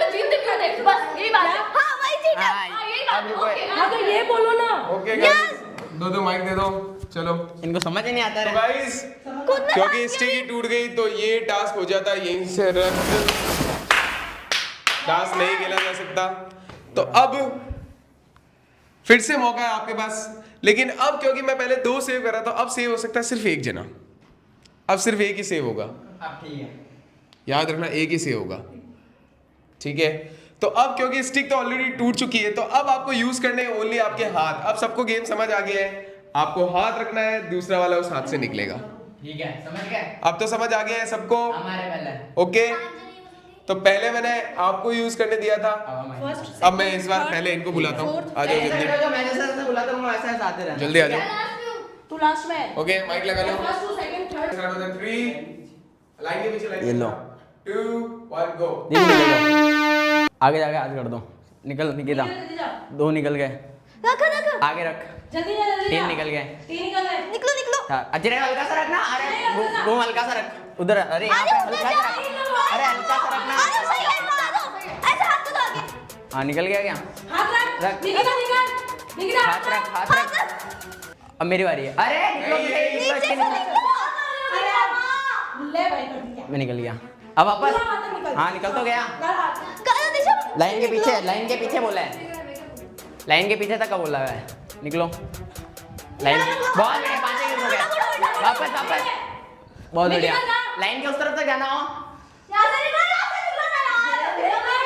तो जीतते क्यों थे? बस यही बात है। हाँ वही चीज है। हाँ, यही बात है। ओके, हाँ तो ये बोलो ना। ओके गाइस, दो माइक दे दो, चलो। इनको समझ ही नहीं आता तो है। गाइस, क्योंकि स्टिक ही टूट गई तो ये टास्क हो जाता है यहीं से रद्द। टास्क नहीं खेला जा सकता। तो अब फिर से मौका है आपके पास, लेकिन अब क्योंकि मैं पहले 2 सेव कर रहा था, अब सेव हो सकता है सिर्फ एक जना। अब सिर्फ एक ही सेव होगा, अब ठीक है। याद रखना, एक ही सेव होगा, ठीक है। तो अब क्योंकि स्टिक तो ऑलरेडी टूट चुकी है, तो अब आपको यूज करने हैं ओनली आपके हाथ। अब सबको गेम समझ आ गया है, आपको हाथ रखना है, दूसरा वाला उस हाथ से निकलेगा। ठीक है, समझ गए? अब तो समझ आ गया है सबको, हमारे पहले। ओके। तो पहले मैंने आपको यूज करने दिया था, फर्स्ट अब मैं इस बार पहले इनको बुलाता हूँ। आ जाओ जल्दी, जो मैं जैसे बुलाता हूँ वैसे ऐसे आते रहना। जल्दी आ जाओ। तू लास्ट में है। ओके, माइक लगा लो। First to second third 3 line के पीछे, लाइन ये लो। 2 1 गो। आगे जाके हाथ कर दो। निकल निकिता। 2 निकल गए। रखो रखो। आगे रख। जल्दी जा जल्दी 3 जा। निकल गए। 3 निकल गए। निकलो निकलो। अजय हल्का सा रखना। अरे वो हल्का सा रख उधर। अरे यहाँ पे हल्का सा रख। अरे हल्का सा रखना। आ जाओ, सही है, आ जाओ। ऐसे हाथ को आगे। हाँ निकल गया क्या? हाथ रख। रख। निकिता निकल। निकिता हाथ रख, हाथ रख। अब मेरी बारी है। अरे निकलो नीचे से निकलो। अरे ले भाई कर दिया। मैं निकल गया। अब वापस। पूरा हाथ निकल। हाँ निकल तो गया। करो दिशा। लाइन के पीछे बोला है। लाइन के पीछे तक का बोला है। निकलो। लाइन बहुत बढ़िया। 5 सेकंड हो गए। वापस वापस। बहुत बढ़िया। लाइन के उस तरफ तक जाना हो। यहाँ से निकलो, यहाँ से निकलो ना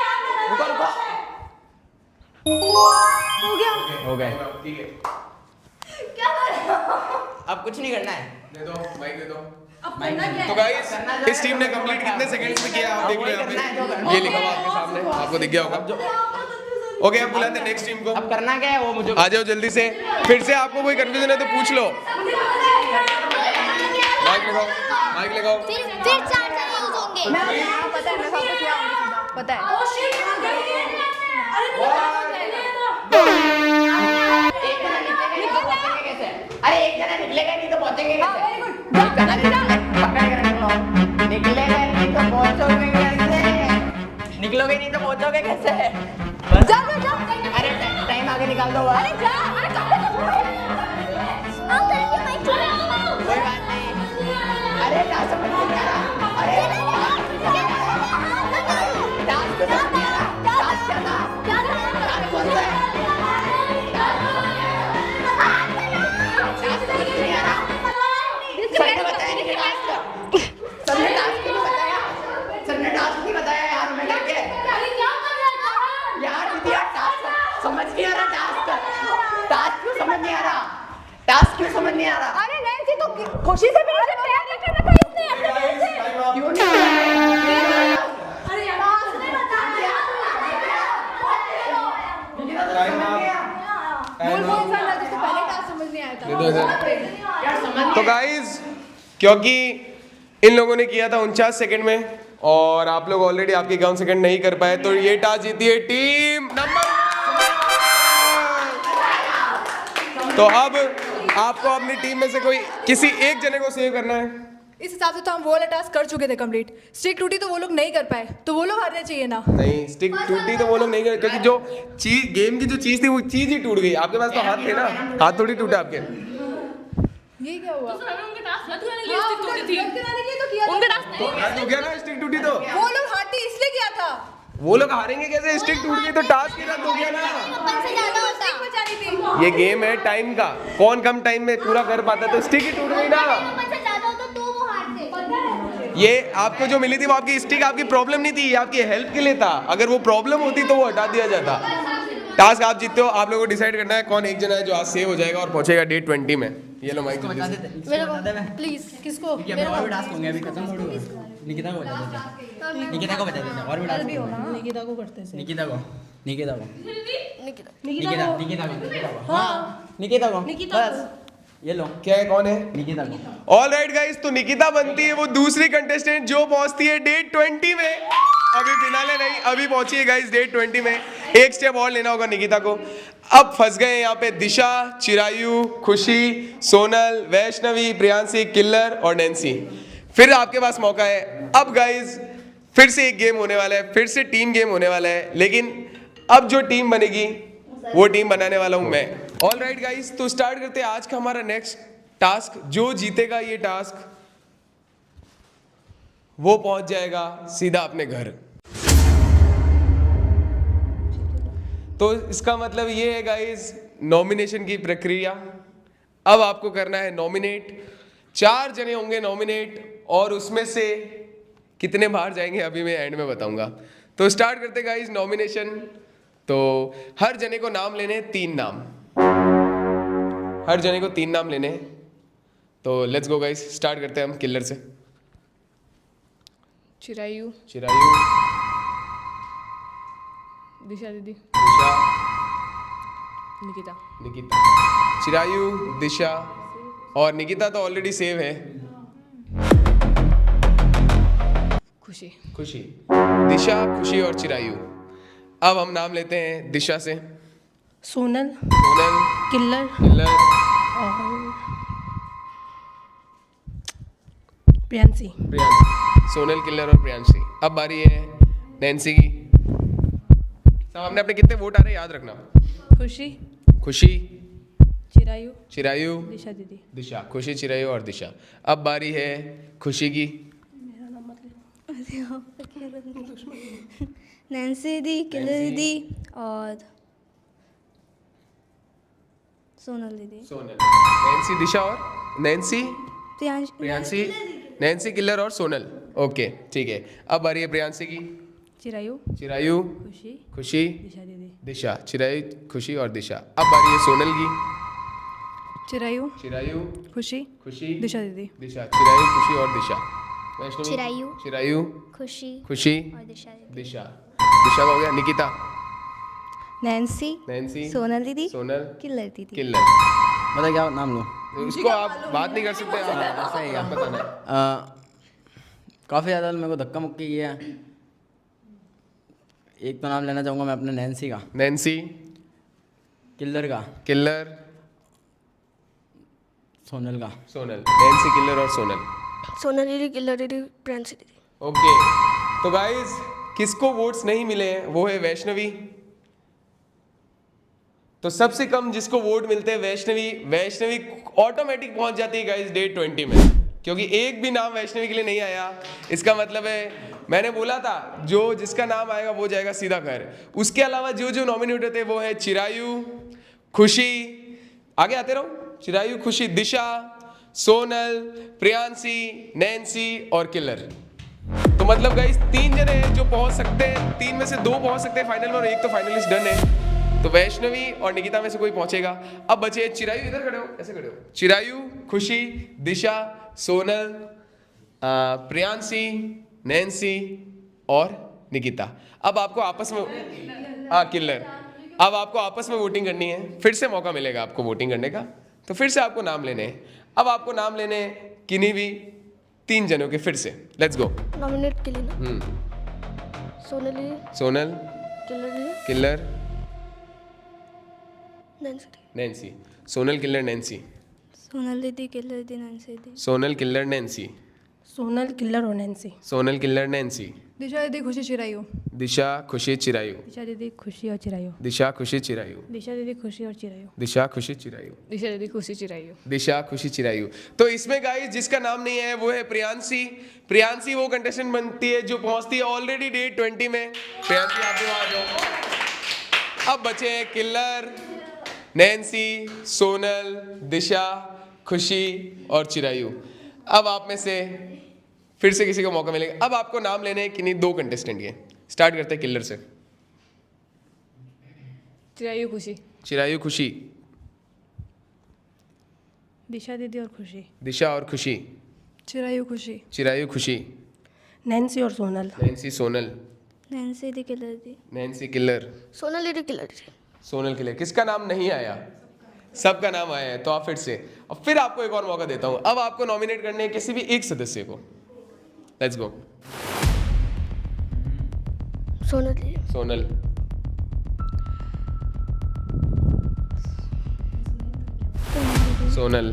यार। रुको रुको। हो गया। हो गए। ठीक है, क्या कर रहे हो? अब कुछ नहीं करना है। दे दो माइक, दे दो। अब करना क्या तो है? गाइस, इस टीम ने कंप्लीट कितने सेकंड्स में किया, आप देख लो यहाँ पे, ये लिखा हुआ आपके सामने, आपको दिख गया होगा। ओके, अब बुलाते हैं नेक्स्ट टीम को। अब करना क्या है वो मुझे आ जाओ जल्दी से। फिर से आपको कोई कंफ्यूजन है तो पूछ लो। माइक लगाओ, माइक लगाओ। फिर 4 जने यूज होंगे। पता है मैं सब कुछ यहाँ पता है। ओ शिट, हाथ गई है। अरे मेरे हाथ पहले है तो। एक जना निकलेगा नहीं तो पहुंचेंगे कैसे? अरे एक जना निकलेगा नहीं तो पहुंचेंगे कैसे? Very good. पकड़ के रख लो। निकलेगा नहीं तो पहुंचोगे कैसे? निकलोगे नहीं तो पहुंचोगे कैसे? बस। जाओ। अरे टाइम आगे निकाल दो। अरे जा। अरे आओ करेंगे माइक छोड़ो। कोई बात नहीं। अरे क्या समझ नहीं आ रहा? अरे डांस को समझ नहीं आ रहा। डांस क्या था? डांस कौन सा है? डांस समझ नहीं आ रहा। सबने बताया नहीं कि डांस का। सबने डांस क्यों नहीं बताया? सबने डांस नहीं बताया यार हमें करके। यार दीदी यार टास्क समझ नहीं आ रहा। टास्क क्यों समझ नहीं आ रहा? टास्क क्यों समझ नहीं आ रहा? अरे नैन्सी तो खुशी से भी नहीं तैयार नहीं कर रखा इसने अपने दिल से। क्यों नहीं आ रहा? अरे यार उसने बताया। बोल कौन सा था जिसको पहले टास्क समझ नहीं आया था? दे दो इधर। यार समझ तो गाइस, क्योंकि इन लोगों ने किया था 49 सेकंड में और आप लोग ऑलरेडी आपके 51 सेकंड नहीं कर पाए, तो ये टास्क जीती है टीम नंबर 1। तो अब आपको अपनी टीम में से कोई किसी एक जने को सेव करना है। इस हिसाब से तो हम वो वाला टास्क कर चुके थे कंप्लीट। स्टिक टूटी तो वो लोग नहीं कर पाए, तो वो लोग हारने चाहिए ना। नहीं, स्टिक टूटी तो वो लोग नहीं कर, क्योंकि जो चीज गेम की जो चीज थी वो चीज ही टूट गई। आपके पास तो हाथ थे ना, हाथ थोड़ी टूटा आपके। ये क्या हुआ? उनके टास्क रद्द करने के लिए स्टिक टूटी थी। रद्द कराने के लिए तो किया था। उनके टास्क नहीं। रद्द हो गया ना स्टिक टूटी तो। वो लोग हारते इसलिए किया था। वो लोग हारेंगे कैसे? स्टिक टूट गई तो टास्क ही रद्द हो गया ना। अपन से ज्यादा होता। स्टिक बचानी थी। ये गेम है टाइम का, कौन कम टाइम में पूरा कर पाता, तो स्टिक ही टूट गई ना। अपन से ज्यादा होता तो वो हारते। ये आपको जो मिली थी वो आपकी स्टिक आपकी प्रॉब्लम नहीं थी, ये आपकी हेल्प के लिए था। अगर वो प्रॉब्लम होती तो वो हटा दिया जाता। टास्क आप जीतते हो, आप लोगों को डिसाइड करना है कौन एक जना है जो आज सेव हो जाएगा और पहुंचेगा डे 20 में। ये लो माइक जल्दी से। प्लीज किसको? क्योंकि और भी टास्क होंगे अभी खत्म थोड़ी हुआ। निकिता को बता देते। निकिता को बता देते। और भी टास्क होंगे। निकिता को करते से। निकिता को। निकिता को। निकिता निकिता को। निकिता को। हाँ निकिता को। निकिता को। बस ये लो। क्या है, कौन है? निकिता को। ऑल राइट गाइस, तो निकिता बनती है वो दूसरी कंटेस्टेंट जो पहुंचती है डे 20 में। अभी फिनाले नहीं, अभी पहुंची है गाइस डे 20 में। एक स्टेप और लेना होगा निकिता को। अब फंस गए यहाँ पे दिशा, चिरायु, खुशी, सोनल, वैष्णवी, प्रियांशी, किल्लर और नैन्सी। फिर आपके पास मौका है। अब गाइस फिर से एक गेम होने वाला है, फिर से टीम गेम होने वाला है, लेकिन अब जो टीम बनेगी वो टीम बनाने वाला हूं मैं। ऑल राइट गाइस, तो स्टार्ट करते हैं आज का हमारा नेक्स्ट टास्क। जो जीतेगा ये टास्क वो पहुंच जाएगा सीधा अपने घर। तो इसका मतलब ये है गाइस, नॉमिनेशन की प्रक्रिया। अब आपको करना है नॉमिनेट। 4 जने होंगे नॉमिनेट, और उसमें से कितने बाहर जाएंगे अभी मैं एंड में बताऊंगा। तो स्टार्ट करते गाइस नॉमिनेशन। तो हर जने को नाम लेने हैं, 3 नाम, हर जने को 3 नाम लेने हैं। तो लेट्स गो गाइस, स्टार्ट करते हैं हम किलर से। चिरायु, चिरायु, दिशा दीदी, दिशा, निकिता, निकिता। चिरायु, दिशा और निकिता तो ऑलरेडी सेव है। खुशी, खुशी, दिशा, खुशी और चिरायु। अब हम नाम लेते हैं दिशा से। सोनल, सोनल, किल्लर किलर, और प्रियांशी। प्रियांशी। सोनल, किलर और प्रियांशी। अब बारी है नैन्सी की। सब हमने अपने कितने वोट आ रहे हैं याद रखना। खुशी, खुशी, चिरायु, चिरायु, दिशा दीदी। दिशा। खुशी, चिरायु और दिशा। अब बारी है खुशी की। नैन्सी दी, किलर दीदी और सोनल दीदी। सोनल, नैन्सी, दिशा और Nancy, Priyansh, Priyanshi, Nancy, killer और सोनल। ओके ठीक है। अब बारी है प्रियांशी की। चिरायु, चिरायु, खुशी, खुशी, दिशा दीदी। दिशा। चिरायु, खुशी और दिशा। अब बारी है सोनल की। चिरायु, चिरायु, खुशी, खुशी, दिशा दीदी। दिशा। चिरायु, खुशी और दिशा। वैष्णवी, चिरायु, चिरायु, खुशी खुशी, और दिशा दीदी। दिशा। दिशा का हो गया। निकिता, नैन्सी, नैन्सी, सोनल दीदी, सोनल, किलर दीदी। किल्लर। बता क्या नाम लूँ? तो इसको आप बात नहीं कर सकते, ऐसा ही आप बताना है। काफ़ी ज़्यादा मेरे को धक्का मुक्की किया है। एक तो नाम लेना चाहूँगा मैं अपने नैन्सी का, नैन्सी, किल्लर का, किल्लर, सोनल का। सोनल। नैन्सी, किल्लर और सोनल। सोनल दीदी, किलर दीदी, प्रियांशी दीदी। ओके, तो गाइस किसको वोट्स नहीं मिले हैं वो है वैष्णवी। तो सबसे कम जिसको वोट मिलते हैं वैष्णवी। वैष्णवी ऑटोमेटिक पहुंच जाती है गाइस डे 20 में, क्योंकि एक भी नाम वैष्णवी के लिए नहीं आया। इसका मतलब है, मैंने बोला था जो जिसका नाम आएगा वो जाएगा सीधा घर। उसके अलावा जो जो नॉमिनेटेड थे वो है चिरायु, खुशी, आगे आते रहो, चिरायु, खुशी, दिशा, सोनल, प्रियांशी, नैन्सी और किलर। तो मतलब गाइस 3 जने हैं जो पहुंच सकते हैं, 3 में से 2 पहुंच सकते हैं फाइनल में और एक तो फाइनलिस्ट डन है। तो वैष्णवी और निकिता में से कोई पहुंचेगा। अब बचे चिरायु, इधर खड़े हो, ऐसे खड़े हो। चिरायु, खुशी, दिशा, सोनल, प्रियांशी, नैन्सी और निकिता। अब आपको आपस में किल्लर, अब आपको आपस में वोटिंग करनी है। फिर से मौका मिलेगा आपको वोटिंग करने का। तो फिर से आपको नाम लेने हैं। अब आपको नाम लेने हैं किन्हीं भी 3 जनों के। फिर से लेट्स गो। नॉमिनेट के लिए ना सोनल दीदी, सोनल, किलर दीदी, किल्लर, नैन्सी दीदी। Nancy. Sonal, killer, Nancy. Sonal दीदी, किलर दीदी, नैन्सी दीदी। Sonal, killer, Nancy. Sonal, killer और Nancy. Sonal, killer, Nancy. Disha दीदी, खुशी, चिरायु। दिशा, खुशी, चिरायु। दिशा दीदी, खुशी और चिरायु। दिशा, खुशी, चिरायु। दिशा दीदी, खुशी और चिरायु। दिशा, खुशी, चिरायु। दिशा दीदी, खुशी, चिरायु। दिशा, खुशी, चिरायु। तो इसमें गाइस जिसका नाम नहीं है वो है प्रियांशी। प्रियांशी वो कंटेस्टेंट बनती है जो पहुंचती है ऑलरेडी डे 20 में। प्रियांशी आप भी आ जाओ। अब बचे हैं किल्लर, नैन्सी, सोनल, दिशा, खुशी और चिरायु। अब आप में से फिर से किसी को मौका मिलेगा। अब आपको नाम लेने हैं किन्हीं 2 कंटेस्टेंट के। स्टार्ट करते हैं किल्लर से। चिरायु, खुशी। चिरायु, खुशी, दिशा दीदी और खुशी। दिशा और खुशी। चिरायु, खुशी। चिरायु, खुशी। नैन्सी और सोनल। नैन्सी, सोनल। नैन्सी दी, किलर दी। Nancy, killer. सोनल दीदी, किलर दीदी। सोनल, किल्लर। किसका नाम नहीं आया? सबका नाम आया है। तो आप फिर से, अब फिर आपको एक और मौका देता हूं। अब आपको नॉमिनेट करने हैं किसी भी एक सदस्य को। Let's go. सोनल दीदी, सोनल, सोनल,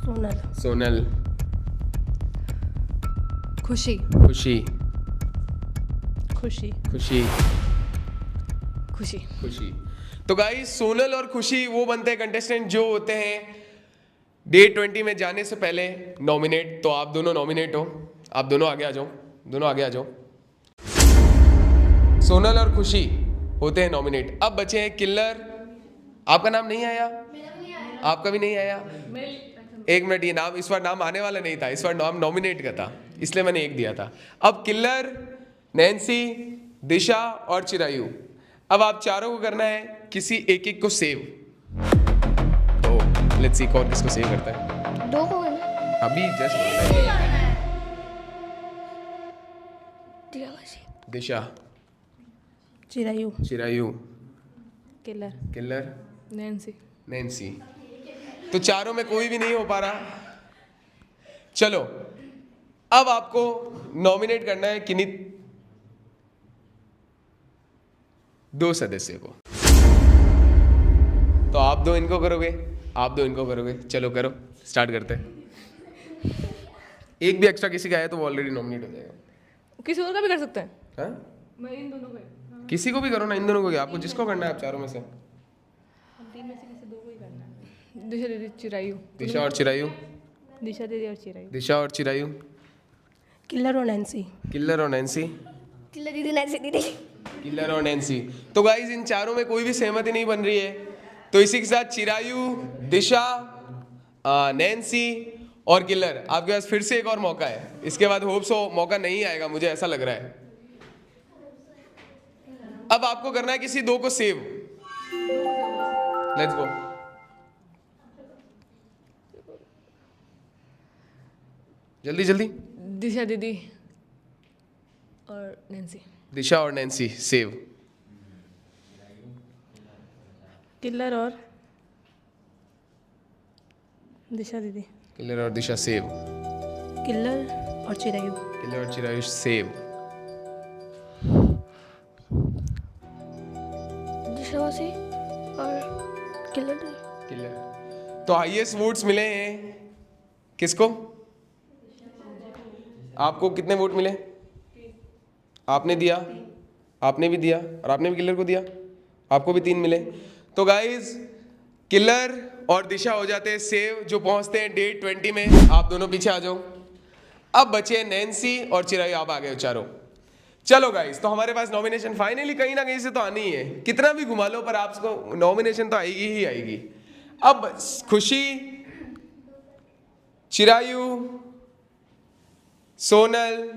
सोनल, सोनल, खुशी, खुशी, खुशी खुशी, खुशी खुशी। तो गाइस सोनल और खुशी वो बनते हैं कंटेस्टेंट जो होते हैं डे 20 में जाने से पहले नॉमिनेट। तो आप दोनों नॉमिनेट हो, आप दोनों आगे आ जाओ, दोनों आगे आ जाओ। सोनल और खुशी होते हैं नॉमिनेट। अब बचे हैं किल्लर। आपका नाम नहीं आया? आपका भी नहीं आया? एक मिनट, ये नाम इस बार नाम आने वाला नहीं था, इस बार नाम नॉमिनेट का था, इसलिए मैंने एक दिया था। अब किल्लर, नैन्सी, दिशा और चिरायु, अब आप चारों को करना है किसी एक एक को सेव। तो लेट्स सी कौन किसको सेव करता है। दो को है ना? अभी जस्ट बताइए। Disha, Chirayu, Chirayu, killer, killer, Nancy. Nancy. तो चारों में कोई भी नहीं हो पा रहा। चलो अब आपको नॉमिनेट करना है किन्हीं दो सदस्य को। तो आप दो इनको करोगे, आप दो इनको करोगे। चलो करो, स्टार्ट करते हैं। एक भी एक्स्ट्रा किसी का है तो वो ऑलरेडी नॉमिनेट हो जाएगा। किसी और का भी कर सकते हैं? हाँ? मैं इन दोनों का। किसी को भी करो ना, इन दोनों को क्या, आपको जिसको करना है आप चारों में से। दिशा दीदी, चिरायु। दिशा और चिरायु, दिशा दीदी और चिरायु। दिशा और चिरायु, किलर और नैन्सी। किल्लर और नैन्सी, किल्लर दीदी, नैन्सी दीदी। किल्लर और नैन्सी। तो गाइस इन चारों में कोई भी सहमति नहीं बन रही है, तो इसी के साथ चिरायु, दिशा, नैन्सी और किल्लर, आपके पास फिर से एक और मौका है। इसके बाद होप्स हो मौका नहीं आएगा, मुझे ऐसा लग रहा है। अब आपको करना है किसी दो को सेव। Let's go. जल्दी जल्दी। दिशा दीदी और नैन्सी। दिशा और नैन्सी सेव। किलर और दिशा दीदी। किल्लर और दिशा सेव। किलर और चिरायु। किल्लर और चिरायु सेव। दिशा मौसी और किलर दीदी। किल्लर। तो हाईएस्ट वोट्स मिले हैं किसको? आपको कितने वोट मिले? आपने दिया, आपने भी दिया और आपने भी किल्लर को दिया, आपको भी 3 मिले। तो गाइज किल्लर और दिशा हो जाते हैं सेव, जो पहुंचते हैं डे 20 में। आप दोनों पीछे आ जाओ। अब बचे नैन्सी और चिरायु, आप आ गए चारों। चलो गाइज, तो हमारे पास नॉमिनेशन फाइनली कहीं ना कहीं से तो आनी ही है, कितना भी घुमा लो पर आपको नॉमिनेशन तो आएगी ही आएगी। अब खुशी, चिरायु, सोनल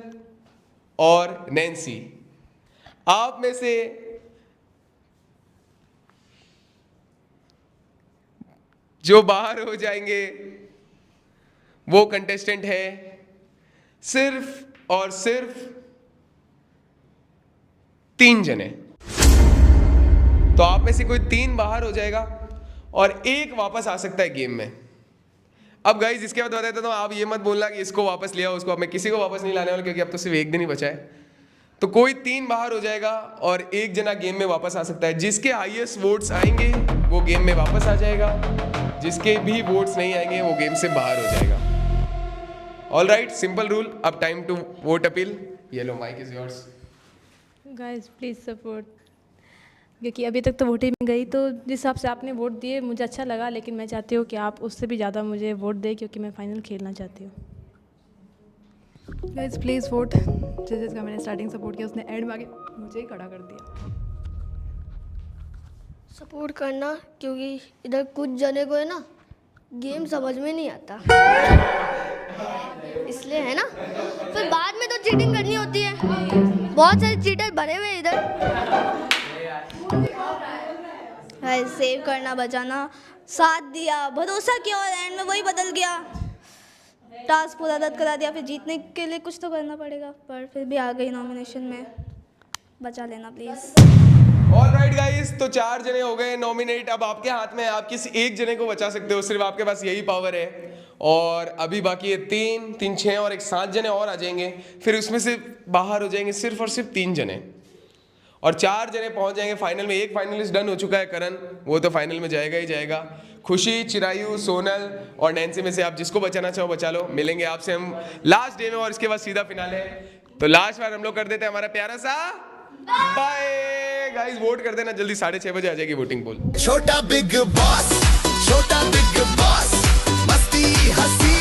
और नैन्सी, आप में से जो बाहर हो जाएंगे वो कंटेस्टेंट है सिर्फ और सिर्फ 3 जने। तो आप में से कोई 3 बाहर हो जाएगा और 1 वापस आ सकता है गेम में। अब गाइज इसके बाद बता देता हूं, आप ये मत बोलना कि इसको वापस लिया उसको, अब मैं किसी को वापस नहीं लाने वाला, क्योंकि अब तो सिर्फ 1 दिन ही बचा है। तो कोई 3 बाहर हो जाएगा और 1 जना गेम में वापस आ सकता है। जिसके हाईएस्ट वोट्स आएंगे वो गेम में वापस आ जाएगा, जिसके भी वोट्स नहीं आएंगे वो गेम से बाहर हो जाएगा। All right, simple rule. अब टाइम टू वोट अपील। ये लो, mike is yours. Guys please support, क्योंकि अभी तक तो वोटिंग में गई, तो जिस हिसाब से आपने वोट दिए मुझे अच्छा लगा, लेकिन मैं चाहती हूँ कि आप उससे भी ज़्यादा मुझे वोट दें, क्योंकि मैं फाइनल खेलना चाहती हूँ। Guys please vote. जिसका मैंने स्टार्टिंग सपोर्ट किया उसने एंड में आके मुझे ही खड़ा कर दिया। सपोर्ट करना, क्योंकि इधर कुछ जने को है ना गेम समझ में नहीं आता, इसलिए है ना। फिर बाद में तो चीटिंग करनी होती है, बहुत सारे चीटर भरे हुए इधर। सेव करना, बचाना, साथ दिया, भरोसा किया और एंड में वही बदल गया। टास्क पूरा रद्द करा दिया। फिर जीतने के लिए कुछ तो करना पड़ेगा, पर फिर भी आ गई नॉमिनेशन में। बचा लेना प्लीज़। ऑलराइट गाइस, तो 4 जने हो गए नॉमिनेट। अब आपके हाथ में है, आप किसी एक जने को बचा सकते हो, सिर्फ आपके पास यही पावर है। और अभी बाकी है 3, 6 और 7 जने और आ जाएंगे, फिर उसमें से बाहर हो जाएंगे सिर्फ और सिर्फ 3 जने, और 4 जने पहुंच जाएंगे फाइनल में। एक फाइनलिस्ट डन हो चुका है, करण, वो तो फाइनल में जाएगा ही जाएगा। खुशी, चिरायु, सोनल और नैन्सी में से आप जिसको बचाना चाहो बचा लो। मिलेंगे आपसे हम लास्ट डे में और इसके बाद सीधा फिनाले है। तो लास्ट बार हम लोग कर देते हैं हमारा प्यारा सा बाय गाइस, वोट कर देना जल्दी, 6:30 बजे आ जाएगी वोटिंग पोल। छोटा बिग बॉस, छोटा बिग बॉस, मस्ती हंसी